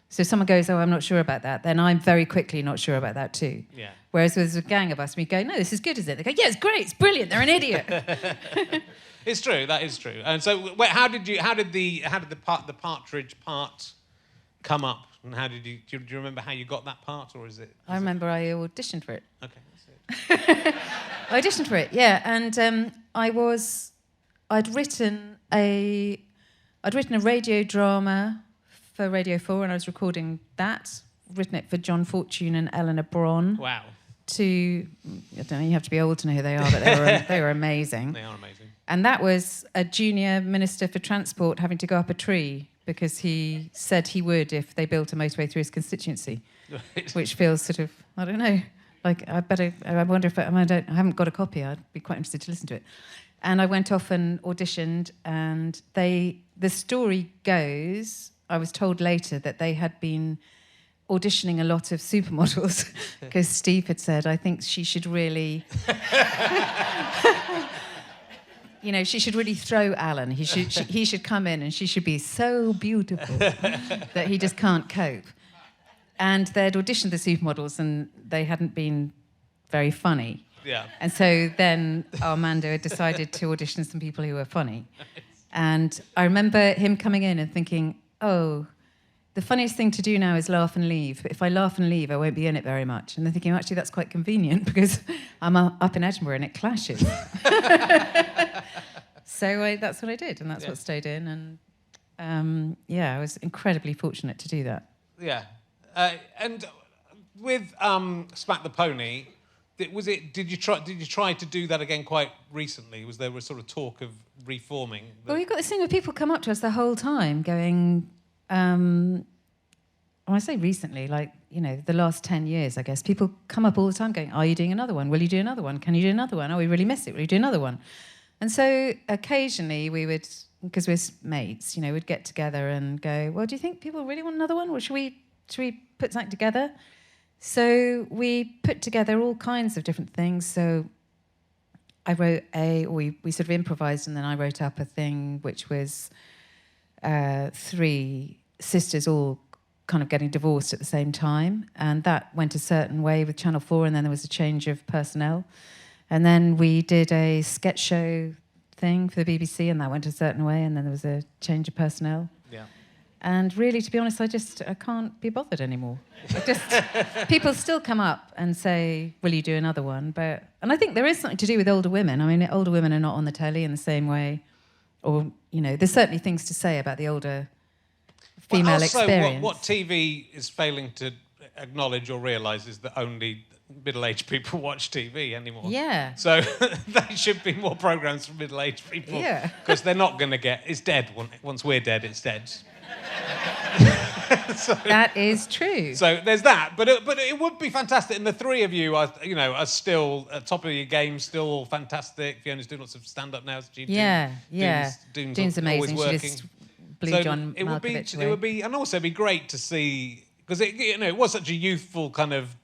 So if someone goes, oh, I'm not sure about that, then I'm very quickly not sure about that too. Yeah. Whereas there's a gang of us, we go, no, this is good, is it? They go, yeah, it's great, it's brilliant, they're an idiot. It's true, that is true. And so, how did the Partridge part come up? And how did do you remember how you got that part, or is it? I remember I auditioned for it. Okay, that's it. I auditioned for it, yeah, and I'd written a radio drama for Radio 4, and I was recording that. Written it for John Fortune and Eleanor Bron. Wow. I don't know, you have to be old to know who they are, but they were amazing. They are amazing. And that was a junior minister for transport having to go up a tree because he said he would if they built a motorway through his constituency, which feels sort of, I don't know, like I wonder if I haven't got a copy. I'd be quite interested to listen to it. And I went off and auditioned, and the story goes, I was told later that they had been auditioning a lot of supermodels because Steve had said, I think she should really... You know, she should really throw Alan. He should come in and she should be so beautiful that he just can't cope. And they'd auditioned the supermodels and they hadn't been very funny. Yeah. And so then Armando had decided to audition some people who were funny. And I remember him coming in and thinking, oh, the funniest thing to do now is laugh and leave. But if I laugh and leave, I won't be in it very much. And then thinking, actually, that's quite convenient because I'm up in Edinburgh and it clashes. So that's what I did, and that's what stayed in. And I was incredibly fortunate to do that. Yeah. And with Smack the Pony, did you try to do that again quite recently? Was there a sort of talk of reforming? Well, we've got this thing where people come up to us the whole time going, when I say recently, like, you know, the last 10 years, I guess, people come up all the time going, are you doing another one? Will you do another one? Can you do another one? Oh, we really miss it. Will you do another one? And so occasionally we would, because we're mates, you know, we'd get together and go, well, do you think people really want another one? Or should we put something together? So we put together all kinds of different things. So I wrote we sort of improvised, and then I wrote up a thing which was 3 sisters all kind of getting divorced at the same time. And that went a certain way with Channel 4, and then there was a change of personnel. And then we did a sketch show thing for the BBC, and that went a certain way, and then there was a change of personnel. Yeah. And really, to be honest, I can't be bothered anymore. People still come up and say, will you do another one? And I think there is something to do with older women. I mean, older women are not on the telly in the same way. Or, you know, there's certainly things to say about the older female experience. What TV is failing to acknowledge or realise is that only middle-aged people watch TV anymore. Yeah. So there should be more programmes for middle-aged people. Yeah. Because they're not going to get... It's dead. Once we're dead, it's dead. That is true. So there's that. But it would be fantastic. And the 3 of you are still at top of your game, still all fantastic. Fiona's doing lots of stand-up now. Yeah. Doon's amazing. Always working. She just blew John it would be, and also it'd be great to see, because it was such a youthful kind of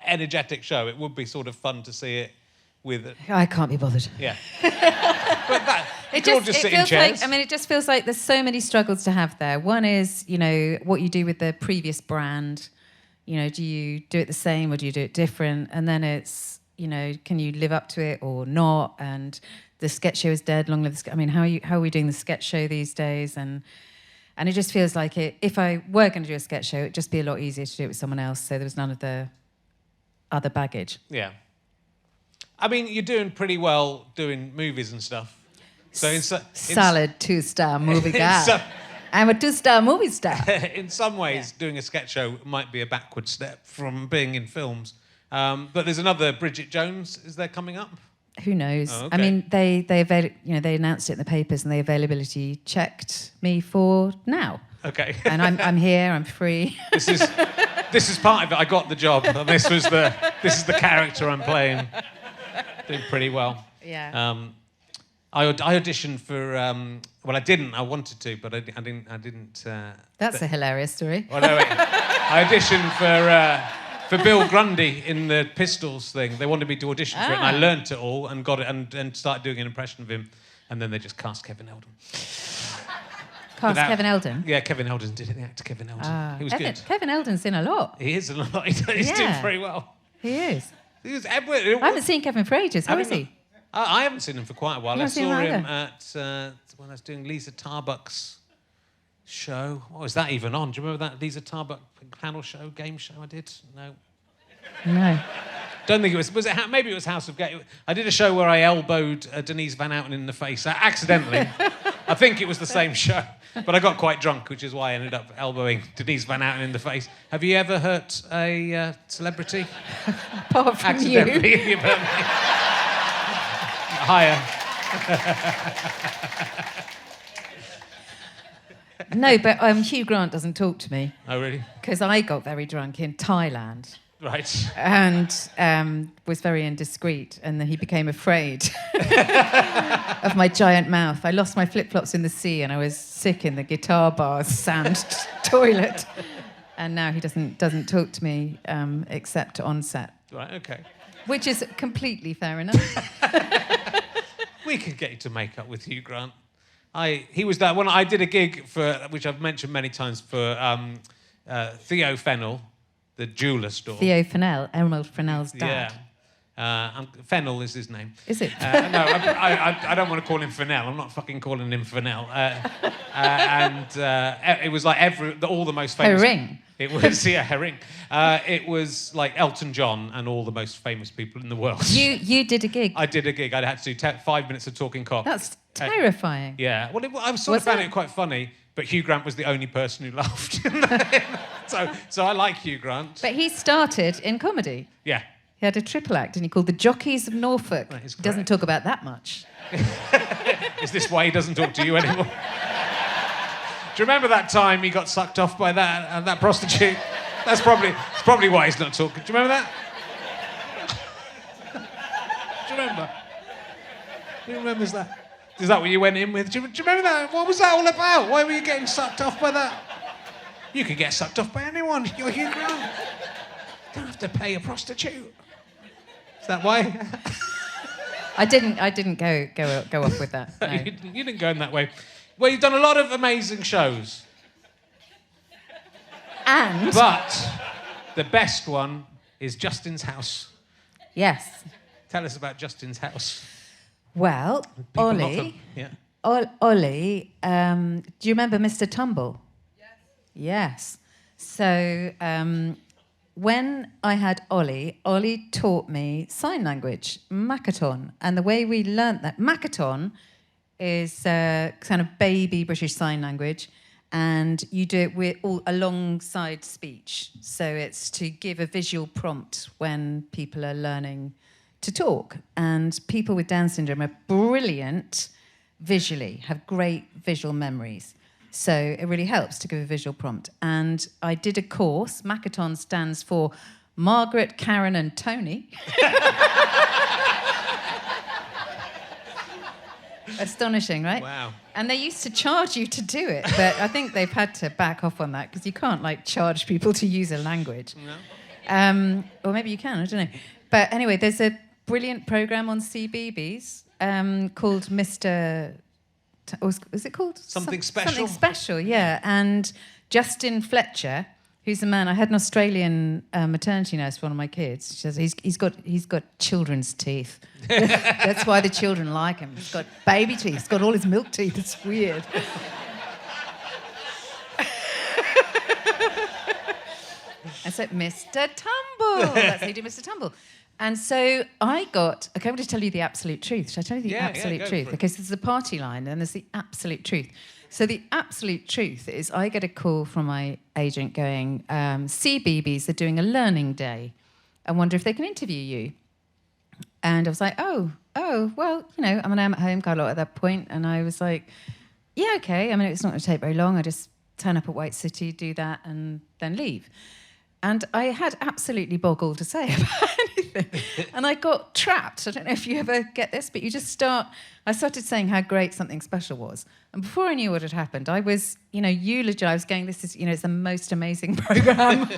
energetic show. It would be sort of fun to see it with. I can't be bothered. Yeah. But that it just sit in chairs. It just feels like there's so many struggles to have there. One is, you know, what you do with the previous brand. You know, do you do it the same or do you do it different? And then it's, you know, can you live up to it or not? And the sketch show is dead. Long live the sketch. I mean, how are we doing the sketch show these days? And it just feels like if I were going to do a sketch show, it'd just be a lot easier to do it with someone else. So there was none of the other baggage. Yeah. I mean, you're doing pretty well doing movies and stuff. So solid 2-star movie guy. I'm a 2-star movie star. In some ways, doing a sketch show might be a backward step from being in films. But there's another Bridget Jones. Is there coming up? Who knows? Oh, okay. I mean, they announced it in the papers, and the availability checked me for now. Okay. And I'm here. I'm free. This is This is part of it. I got the job. And this is the character I'm playing. Did pretty well. Yeah. I auditioned for. Well, I didn't. I wanted to, but I didn't. That's a hilarious story. Oh no! Wait. I auditioned for Bill Grundy in the Pistols thing. They wanted me to audition for it, and I learnt it all and got it, and started doing an impression of him, and then they just cast Kevin Eldon. Kevin Eldon? Yeah, Kevin Eldon did it. The actor Kevin Eldon. He was good. Kevin Eldon's in a lot. He is in a lot. He's doing very well. He is. He was. I haven't seen Kevin for ages. How is he? I haven't seen him for quite a while. I saw him at when I was doing Lisa Tarbuck's show. What was that even on? Do you remember that Lisa Tarbuck panel show, game show I did? No. Don't think it was. Was it? Maybe it was House of Gay. I did a show where I elbowed Denise Van Outen in the face accidentally. I think it was the same show, but I got quite drunk, which is why I ended up elbowing Denise Van Outen in the face. Have you ever hurt a celebrity? Apart from accidentally? you. You've hurt me. Higher. No, but Hugh Grant doesn't talk to me. Oh, really? Because I got very drunk in Thailand. Right. And was very indiscreet, and then he became afraid of my giant mouth. I lost my flip-flops in the sea, and I was sick in the guitar bar's sand toilet. And now he doesn't talk to me except on set. Right, okay. Which is completely fair enough. We could get you to make up with Hugh Grant. He was that when I did a gig for, which I've mentioned many times, for Theo Fennell, the jeweller store. Theo Fennell, Emerald Fennell's dad. Yeah. Fennell is his name. Is it? No, I don't want to call him Fennell. I'm not fucking calling him Fennell. It was like all the most famous... Herring. It was, yeah, Herring. It was like Elton John and all the most famous people in the world. You did a gig? I did a gig. I had to do 5 minutes of talking cock. That's terrifying. Yeah. Well, I found it quite funny, but Hugh Grant was the only person who laughed. So I like Hugh Grant. But he started in comedy. Yeah. He had a triple act, and he called The Jockeys of Norfolk. That is correct. He doesn't talk about that much. Is this why he doesn't talk to you anymore? Do you remember that time he got sucked off by that prostitute? That's probably why he's not talking. Do you remember that? Do you remember? Who remembers that? Is that what you went in with? Do you remember that? What was that all about? Why were you getting sucked off by that? You can get sucked off by anyone. You're Hugh Grant. You don't have to pay a prostitute. Is that why? I didn't go off with that. No. You didn't go in that way. Well, you've done a lot of amazing shows. But the best one is Justin's House. Yes. Tell us about Justin's House. Well, Ollie. Yeah. Ollie, do you remember Mr Tumble? Yes. So when I had Ollie taught me sign language, Makaton. And the way we learnt that, Makaton is kind of baby British Sign Language, and you do it with alongside speech. So it's to give a visual prompt when people are learning to talk. And people with Down syndrome are brilliant visually, have great visual memories. So it really helps to give a visual prompt. And I did a course. Makaton stands for Margaret, Karen and Tony. Astonishing, right? Wow. And they used to charge you to do it, but I think they've had to back off on that because you can't, charge people to use a language. No. Or maybe you can, I don't know. But anyway, there's a brilliant programme on CBeebies called Mr... Is it called? Something Special? Something Special, yeah. And Justin Fletcher, who's a man... I had an Australian maternity nurse for one of my kids. She says he's got children's teeth. That's why the children like him. He's got baby teeth. He's got all his milk teeth. It's weird. And so, Mr Tumble. That's how you do Mr Tumble. And so I got... Okay, I'm going to tell you the absolute truth. Should I tell you the absolute truth? Because there's the party line and there's the absolute truth. So the absolute truth is I get a call from my agent going, CBeebies are doing a learning day. I wonder if they can interview you. And I was like, oh, well, I'm at home quite a lot at that point. And I was like, yeah, okay. I mean, it's not going to take very long. I just turn up at White City, do that, and then leave. And I had absolutely boggle to say about anything. And I got trapped. I don't know if you ever get this, but I started saying how great Something Special was. And before I knew what had happened, I was, eulogizing. I was going, this is, it's the most amazing programme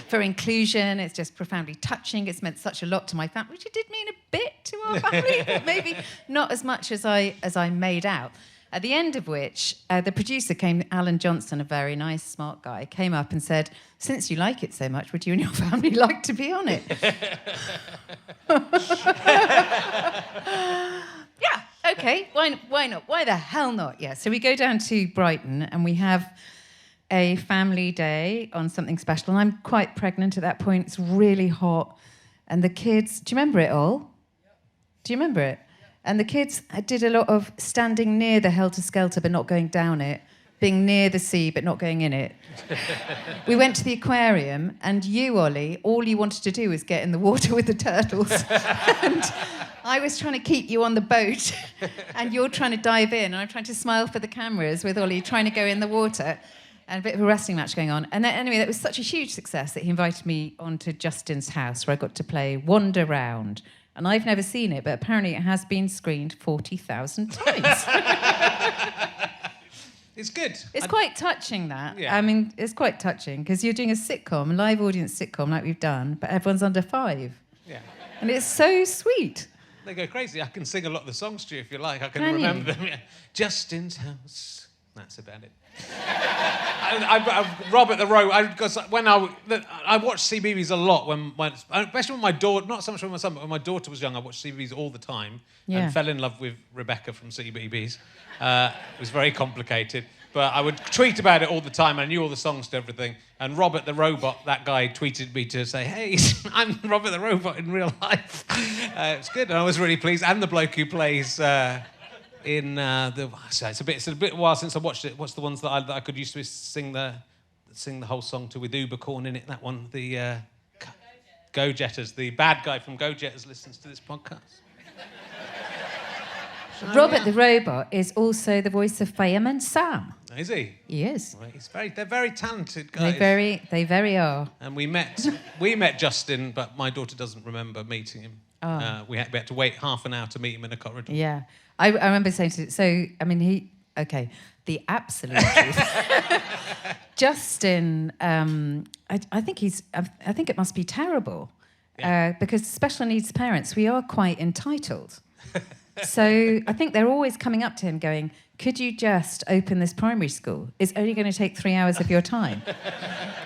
for inclusion. It's just profoundly touching. It's meant such a lot to my family, which it did mean a bit to our family, but maybe not as much as I made out. At the end of which, the producer came, Alan Johnson, a very nice, smart guy, came up and said, since you like it so much, would you and your family like to be on it? Yeah, okay, why not? Why the hell not? Yeah, so we go down to Brighton and we have a family day on Something Special. And I'm quite pregnant at that point. It's really hot. And the kids, do you remember it all? Do you remember it? And the kids did a lot of standing near the helter-skelter but not going down it, being near the sea but not going in it. We went to the aquarium, and you, Ollie, all you wanted to do was get in the water with the turtles. And I was trying to keep you on the boat, and you're trying to dive in, and I'm trying to smile for the cameras with Ollie trying to go in the water. And a bit of a wrestling match going on. And then, anyway, that was such a huge success that he invited me onto Justin's house, where I got to play Wander Round. And I've never seen it, but apparently it has been screened 40,000 times. It's good. It's quite touching, that. Yeah. I mean, it's quite touching, because you're doing a sitcom, a live audience sitcom like we've done, but everyone's under 5. Yeah. And it's so sweet. They go crazy. I can sing a lot of the songs to you if you like. I can Can remember you? them. Yeah. Justin's house. That's about it. Robert the Row. Because when I watched CBeebies a lot especially when my daughter, not so much when my son, but when my daughter was young, I watched CBeebies all the time and fell in love with Rebecca from CBeebies. It was very complicated, but I would tweet about it all the time. I knew all the songs to everything. And Robert the Robot, that guy, tweeted me to say, "Hey, I'm Robert the Robot in real life." It's good, and I was really pleased. And the bloke who plays. It's a bit while since I watched it. What's the ones that I could used to sing the whole song to with Uber Corn in it? That one, the Go Jetters. The bad guy from Go Jetters listens to this podcast. Robert the Robot is also the voice of Fireman Sam. Is he? He is. Well, they're very talented guys. They very are. And we met Justin, but my daughter doesn't remember meeting him. Oh. We had to wait half an hour to meet him in a corridor. Yeah. I remember saying the absolute truth. Justin, I think it must be terrible. Yeah. Because special needs parents, we are quite entitled. So I think they're always coming up to him going, could you just open this primary school? It's only going to take 3 hours of your time.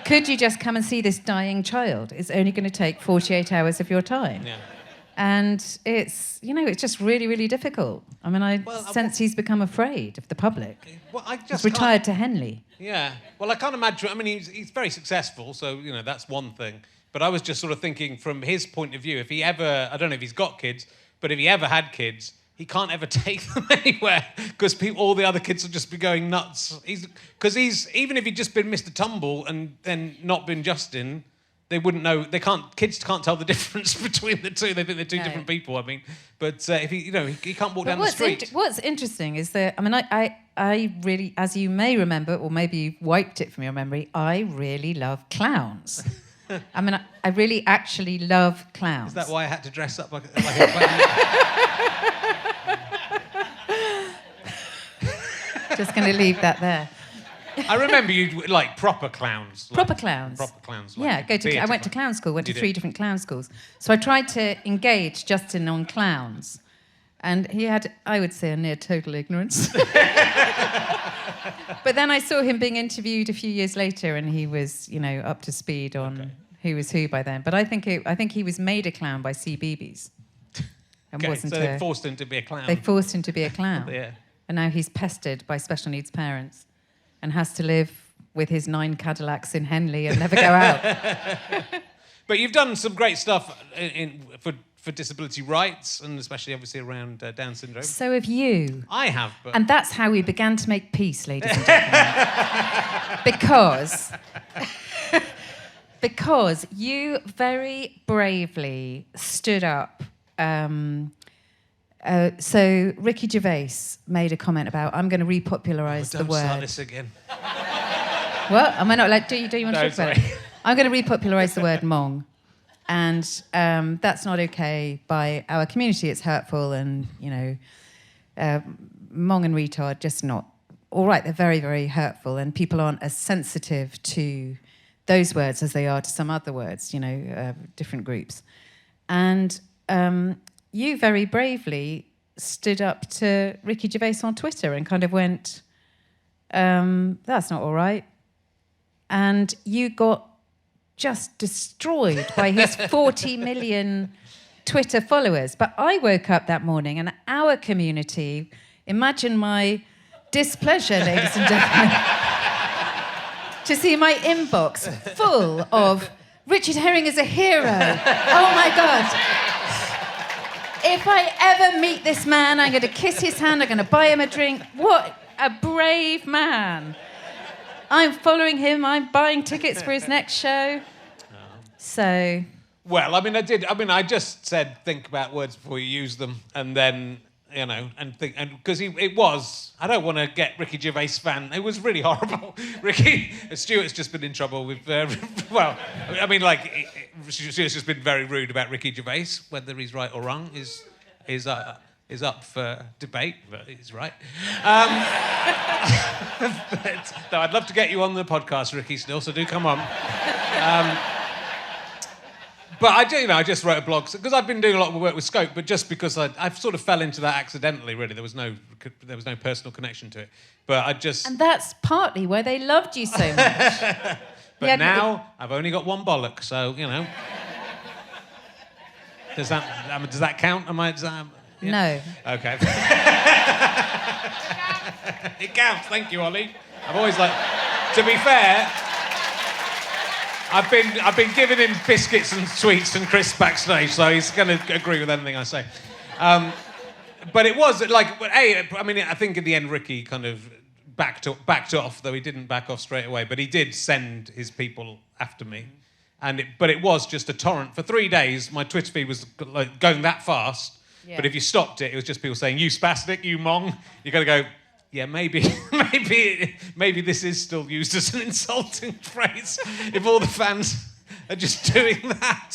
Could you just come and see this dying child? It's only going to take 48 hours of your time. Yeah. And it's just really, really difficult. I mean, I sense he's become afraid of the public. Well, he's retired to Henley. Yeah. Well, I can't imagine. I mean, he's very successful, so, that's one thing. But I was just sort of thinking from his point of view, if he ever, I don't know if he's got kids, but if he ever had kids, he can't ever take them anywhere because all the other kids will just be going nuts. Even if he'd just been Mr Tumble and then not been Justin, they wouldn't know. Kids can't tell the difference between the two. They think they're two different people. I mean, but if he can't walk down the street. What's interesting is that I really, as you may remember, or maybe you've wiped it from your memory, I really love clowns. I mean, I really actually love clowns. Is that why I had to dress up like a clown? Just going to leave that there. I remember you like proper clowns. Proper clowns. Proper clowns. Like I went to clown school, went to 3 different clown schools. So I tried to engage Justin on clowns. And he had, I would say, a near total ignorance. But then I saw him being interviewed a few years later, and he was, up to speed on who was who by then. But I think he was made a clown by CBeebies. So they forced him to be a clown. They forced him to be a clown. Yeah. And now he's pestered by special needs parents and has to live with his 9 Cadillacs in Henley and never go out. But you've done some great stuff for disability rights, and especially, obviously, around Down syndrome. So have you. I have, but... And that's how we began to make peace, ladies and gentlemen. Because you very bravely stood up. So Ricky Gervais made a comment about, I'm going to repopularise the word. Don't start this again. What? Am I not allowed? Do you want to talk about it? I'm going to repopularise the word mong. And that's not okay by our community. It's hurtful and, mong and retard, just not. All right, they're very, very hurtful and people aren't as sensitive to those words as they are to some other words, different groups. And you very bravely stood up to Ricky Gervais on Twitter and kind of went, that's not all right. And you got just destroyed by his 40 million Twitter followers. But I woke up that morning and our community, imagine my displeasure, ladies and gentlemen, to see my inbox full of Richard Herring is a hero. Oh my God. If I ever meet this man, I'm going to kiss his hand, I'm going to buy him a drink. What a brave man. I'm following him, I'm buying tickets for his next show. So... Well, I just said think about words before you use them, and then, and think, and because it was, I don't want to get Ricky Gervais fan, it was really horrible. Stuart's just been in trouble with, Stuart's just been very rude about Ricky Gervais, whether he's right or wrong is up for debate, but he's right. Though I'd love to get you on the podcast, Ricky, still, so do come on. But I just wrote a blog because I've been doing a lot of work with Scope, but just because I sort of fell into that accidentally. Really, there was no personal connection to it. But and that's partly why they loved you so much. But now I've only got one bollock, so does that count? No. Okay. It counts. Thank you, Ollie. I've always to be fair. I've been giving him biscuits and sweets and crisps backstage, so he's going to agree with anything I say. But it was I think in the end Ricky kind of backed off, though he didn't back off straight away. But he did send his people after me, but it was just a torrent for 3 days. My Twitter feed was going that fast, but if you stopped it, it was just people saying "you spastic, you mong." You got to go. Yeah, maybe this is still used as an insulting phrase if all the fans are just doing that.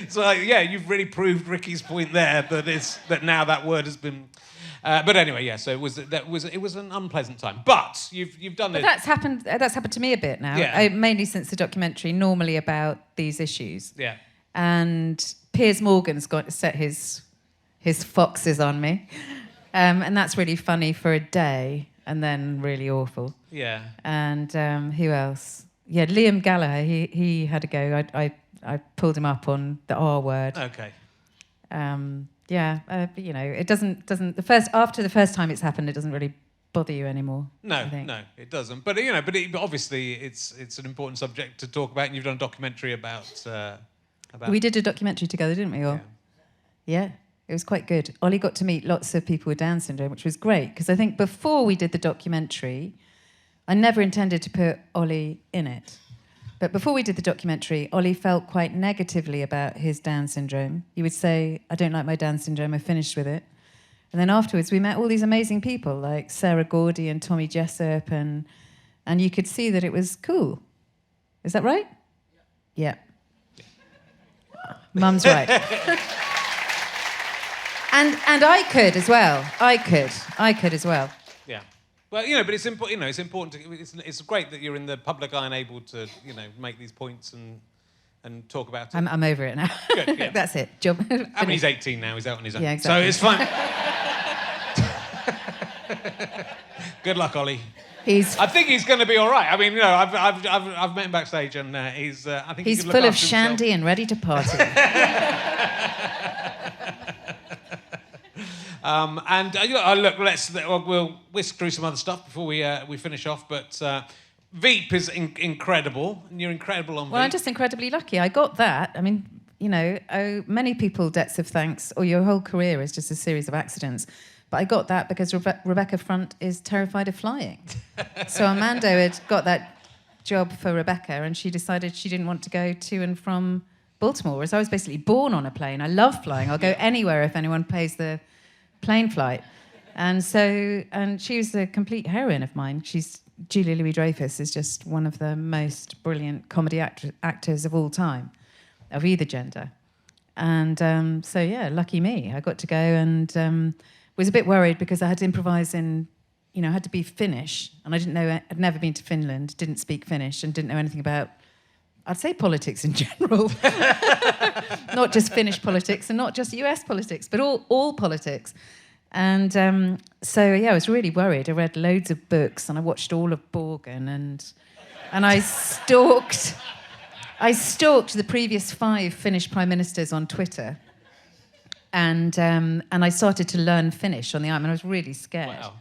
So you've really proved Ricky's point there that now that word has been. But anyway, so it was an unpleasant time. But you've done it. That's happened to me a bit now. Yeah. Mainly since the documentary, normally about these issues. Yeah. And Piers Morgan's got to set his foxes on me. And that's really funny for a day, and then really awful. Yeah. And who else? Yeah, Liam Gallagher. He had a go. I pulled him up on the R word. Okay. But it doesn't after the first time it's happened, it doesn't really bother you anymore. No, it doesn't. But obviously it's an important subject to talk about, and you've done a documentary about. We did a documentary together, didn't we? Yeah. It was quite good. Ollie got to meet lots of people with Down syndrome, which was great, because I think before we did the documentary, I never intended to put Ollie in it. But before we did the documentary, Ollie felt quite negatively about his Down syndrome. He would say, I don't like my Down syndrome, I finished with it. And then afterwards, we met all these amazing people, like Sarah Gordy and Tommy Jessup, and you could see that it was cool. Is that right? Yeah. Mum's right. And I could as well. I could as well. Yeah. Well, but it's important. It's important. It's great that you're in the public eye and able to, make these points and talk about it. I'm over it now. Good. Yeah. That's it. Job. I mean, he's 18 now. He's out on his own. Yeah, exactly. So it's fine. Good luck, Ollie. I think he's going to be all right. I mean, I've met him backstage, and he's. I think he's full of shandy and ready to party. We'll whisk through some other stuff before we finish off. But Veep is incredible, and you're incredible on Veep. Well, I'm just incredibly lucky. I got that. I mean, many people debts of thanks, or your whole career is just a series of accidents. But I got that because Rebecca Front is terrified of flying. So Armando had got that job for Rebecca, and she decided she didn't want to go to and from Baltimore, whereas I was basically born on a plane. I love flying. I'll go anywhere if anyone pays the plane flight. And she was a complete heroine of mine. Julia Louis-Dreyfus is just one of the most brilliant comedy actors of all time, of either gender. And lucky me. I got to go and was a bit worried because I had to improvise I had to be Finnish, and I didn't know, I'd never been to Finland, didn't speak Finnish, and didn't know anything about, I'd say, politics in general. Not just Finnish politics and not just US politics, but all politics. And I was really worried. I read loads of books and I watched all of Borgen and I stalked the previous 5 Finnish prime ministers on Twitter. And I started to learn Finnish on the island. I was really scared. Wow.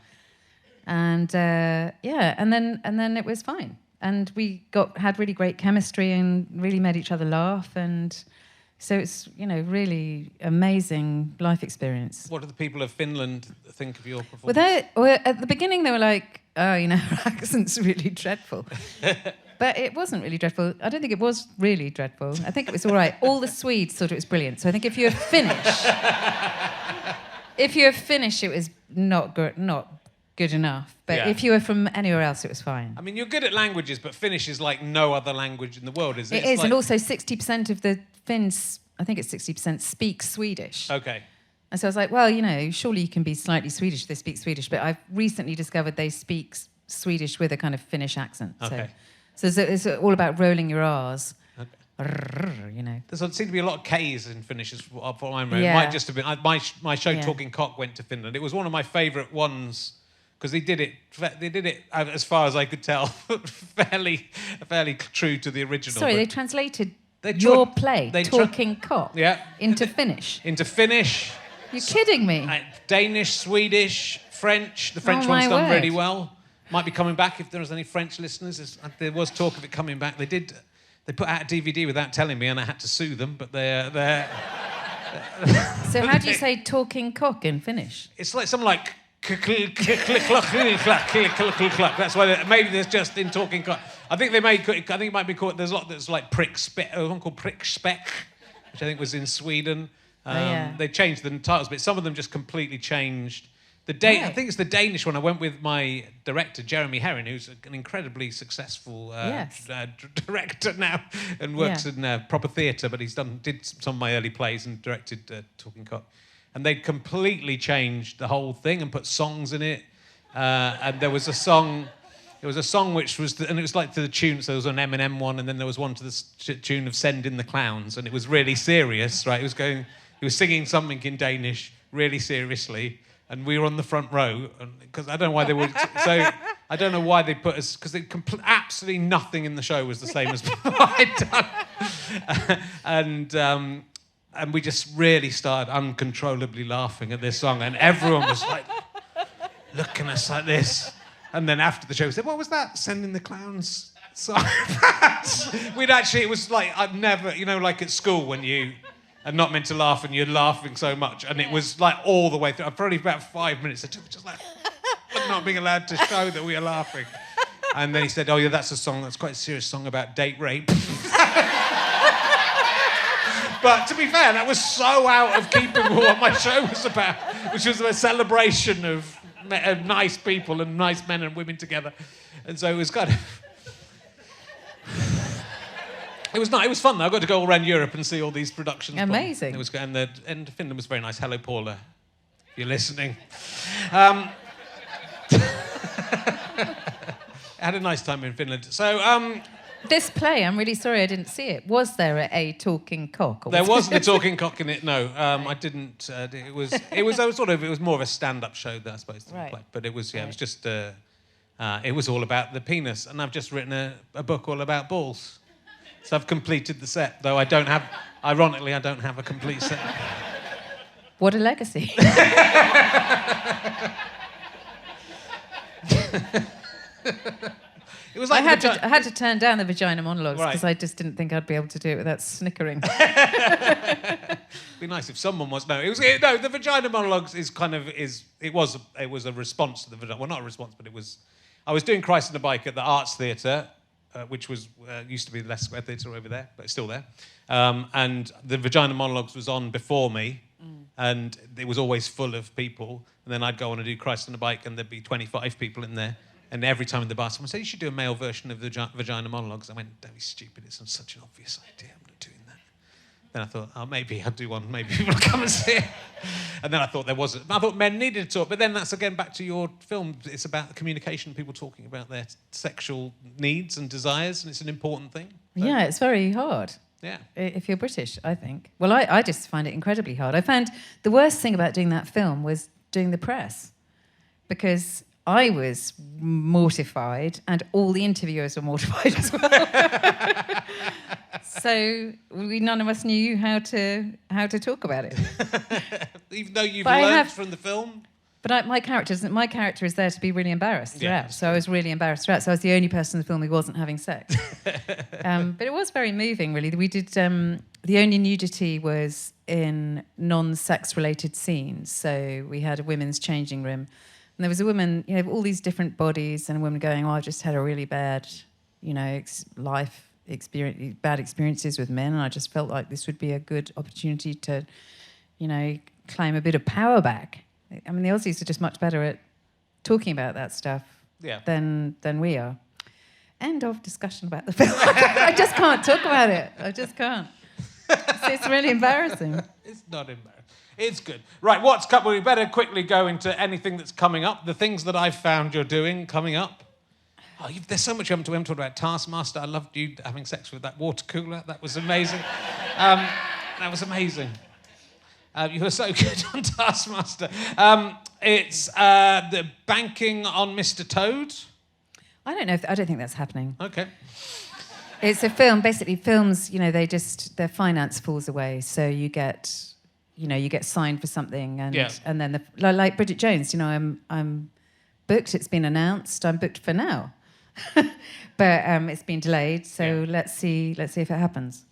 And and then it was fine. And we had really great chemistry and really made each other laugh. And so it's, really amazing life experience. What do the people of Finland think of your performance? Well, at the beginning they were like, oh, her accent's really dreadful. But it wasn't really dreadful. I don't think it was really dreadful. I think it was all right. All the Swedes thought it was brilliant. So I think if you're Finnish, it was not good enough. But if you were from anywhere else, it was fine. I mean, you're good at languages, but Finnish is like no other language in the world, is it? It is, and also 60% of the Finns, I think it's 60%, speak Swedish. Okay. And so I was like, well, surely you can be slightly Swedish if they speak Swedish. But I've recently discovered they speak Swedish with a kind of Finnish accent. Okay. So it's all about rolling your R's. Okay. There seemed to be a lot of K's in Finnish, as what I remember. Yeah. It might just have been... My show, Talking Cock, went to Finland. It was one of my favourite ones, because they did it, as far as I could tell, fairly true to the original. Sorry, they translated your play, Talking Cock, into Finnish. Into Finnish. You're kidding me. Danish, Swedish, French. The French one's done really well. Might be coming back if there was any French listeners. There was talk of it coming back. They put out a DVD without telling me, and I had to sue them. But they're. So how do you say "talking cock" in Finnish? It's like something like. That's why maybe there's just in Talking Cock. I think it might be called. There's a lot that's like prick spec. There's one called prick spec, which I think was in Sweden. They changed the titles, but some of them just completely changed. I think it's the Danish one. I went with my director, Jeremy Herring, who's an incredibly successful director now and works in proper theatre, but did some of my early plays and directed Talking Cock. And they'd completely changed the whole thing and put songs in it. And there was a song which was, and it was like to the tune, so there was an Eminem one, and then there was one to the tune of Send in the Clowns, and it was really serious, right? He was singing something in Danish really seriously. And we were on the front row, because I don't know why they would. So I don't know why they put us, because absolutely nothing in the show was the same as I'd done. And we just really started uncontrollably laughing at this song, and everyone was like looking at us like this. And then after the show, we said, "What was that? Sending the Clowns song?" It was like I'd never, like at school when you. And not meant to laugh, and you're laughing so much, and it was like all the way through. Probably about 5 minutes. It took just like not being allowed to show that we were laughing. And then he said, "Oh yeah, that's a song. That's quite a serious song about date rape." But to be fair, that was so out of keeping with what my show was about, which was a celebration of nice people and nice men and women together. And so it was kind of. It was nice. It was fun though. I got to go all around Europe and see all these productions. Amazing. It was good. And Finland was very nice. Hello, Paula, if you're listening. I had a nice time in Finland. So this play, I'm really sorry I didn't see it. Was there a Talking Cock? There wasn't a Talking Cock in it. No, I didn't. It was more of a stand-up show that I suppose to play. But it was it was just it was all about the penis, and I've just written a book all about balls. So I've completed the set, though ironically, I don't have a complete set. What a legacy. It was like I had to turn down the vagina monologues because I just didn't think I'd be able to do it without snickering. It'd be nice if someone was. The vagina monologues it was a response to the vagina. Well, not a response, but it was. I was doing Christ on a Bike at the Arts Theatre. Which was used to be the Leicester Square Theatre over there, but it's still there. And the Vagina Monologues was on before me. and it was always full of people. And then I'd go on and do Christ on a Bike, and there'd be 25 people in there. And every time in the bar, someone said, you should do a male version of the vagina monologues. I went, don't be stupid, it's such an obvious idea, I'm not doing that. Then I thought, oh, maybe I'll do one, maybe people will come and see it. And then I thought I thought men needed to talk, but then that's again back to your film. It's about the communication, people talking about their sexual needs and desires, and it's an important thing. So, yeah, it's very hard. Yeah. If you're British, I think. Well, I just find it incredibly hard. I found the worst thing about doing that film was doing the press, because I was mortified and all the interviewers were mortified as well. So none of us knew how to talk about it. Even though you've learned from the film? But my character is there to be really embarrassed throughout. Yeah. So I was really embarrassed throughout. So I was the only person in the film who wasn't having sex. But it was very moving, really. We did the only nudity was in non-sex related scenes. So we had a women's changing room, and there was a woman, all these different bodies, and a woman going, "Oh, I've just had a really bad, life experience, bad experiences with men, and I just felt like this would be a good opportunity to, claim a bit of power back." I mean, the Aussies are just much better at talking about that stuff than we are. End of discussion about the film. I just can't talk about it. I just can't. It's really embarrassing. It's not embarrassing. It's good. Right, what's coming? We better quickly go into anything that's coming up. The things that I've found you're doing coming up. Oh, there's so much we haven't talked about. Taskmaster, I loved you having sex with that water cooler. That was amazing. That was amazing. You were so good on Taskmaster. It's the banking on Mr Toad. I don't think that's happening. Okay. It's a film. Basically, films, their finance falls away. So you get signed for something, and then like Bridget Jones. I'm booked. It's been announced. I'm booked for now, but it's been delayed. So let's see if it happens.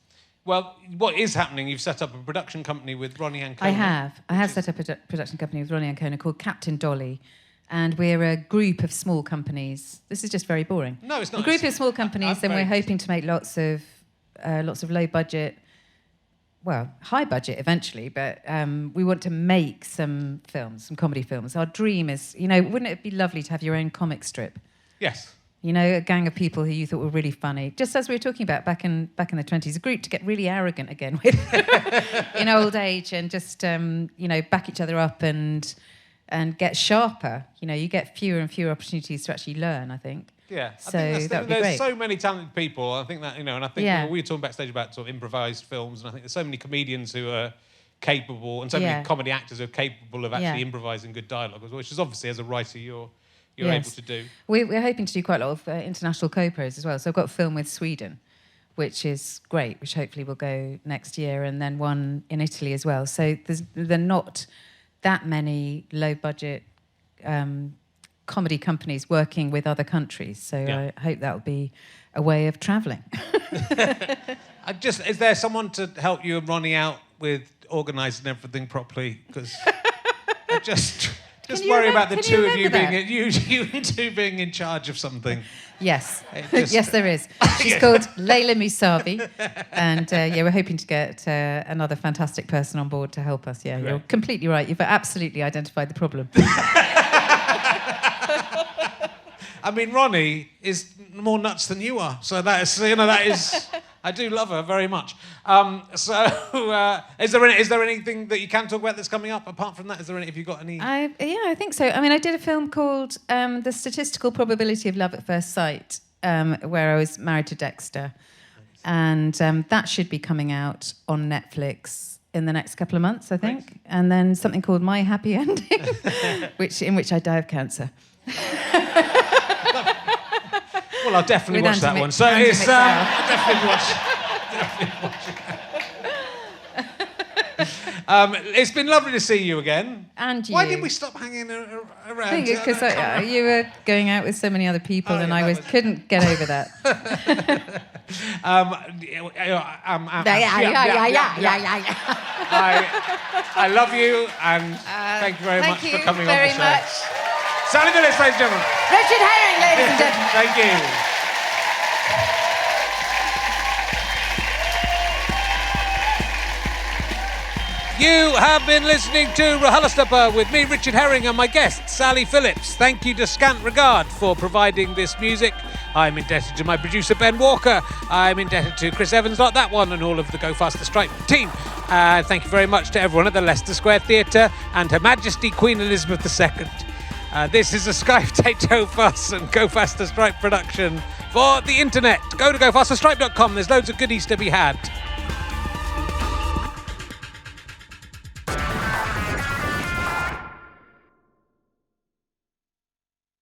Well, what is happening? You've set up a production company with Ronnie Ancona. I have set up a production company with Ronnie Ancona called Captain Dolly, and we're a group of small companies. This is just very boring. No, it's not. A group of small companies, and we're hoping to make lots of low budget, high budget eventually, but we want to make some films, some comedy films. Our dream is, wouldn't it be lovely to have your own comic strip? Yes. A gang of people who you thought were really funny. Just as we were talking about back in the 20s, a group to get really arrogant again with in old age, and just back each other up and get sharper. You get fewer and fewer opportunities to actually learn, I think. Yeah. So that would be great. There's so many talented people. I think that, and I think we were talking backstage about sort of improvised films, and I think there's so many comedians who are capable, and so many comedy actors who are capable of actually improvising good dialogue, which is obviously, as a writer, you're able to do. We're hoping to do quite a lot of international co-pros as well. So I've got a film with Sweden, which is great, which hopefully will go next year, and then one in Italy as well. So there are not that many low-budget comedy companies working with other countries. So I hope that will be a way of travelling. Is there someone to help you and Ronnie out with organising everything properly? Because I just worry about the two of you being in charge of something. Yes. Yes, there is. She's called Layla Musavi. And we're hoping to get another fantastic person on board to help us. Yeah, you're completely right. You've absolutely identified the problem. I mean, Ronnie is more nuts than you are. So that is... I do love her very much. Is there anything that you can talk about that's coming up apart from that? Have you got any? I think so. I mean, I did a film called The Statistical Probability of Love at First Sight, where I was married to Dexter, and that should be coming out on Netflix in the next couple of months, I think. Right. And then something called My Happy Ending, in which I die of cancer. Well, I'll definitely watch that one. So it's definitely watch. It's been lovely to see you again. And you. Why did we stop hanging around? I think because you were going out with so many other people, and I couldn't get over that. I love you, and thank you very much for coming on the show. Much. Sally Phillips, ladies and gentlemen. Richard Herring, ladies and gentlemen. Thank you. You have been listening to RHLSTP with me, Richard Herring, and my guest, Sally Phillips. Thank you to Scant Regard for providing this music. I'm indebted to my producer, Ben Walker. I'm indebted to Chris Evans, not that one, and all of the Go Faster Stripe team. Thank you very much to everyone at the Leicester Square Theatre and Her Majesty Queen Elizabeth II. This is a Sky Potato Fuss and Go Faster Stripe production for the internet. Go to gofasterstripe.com. There's loads of goodies to be had.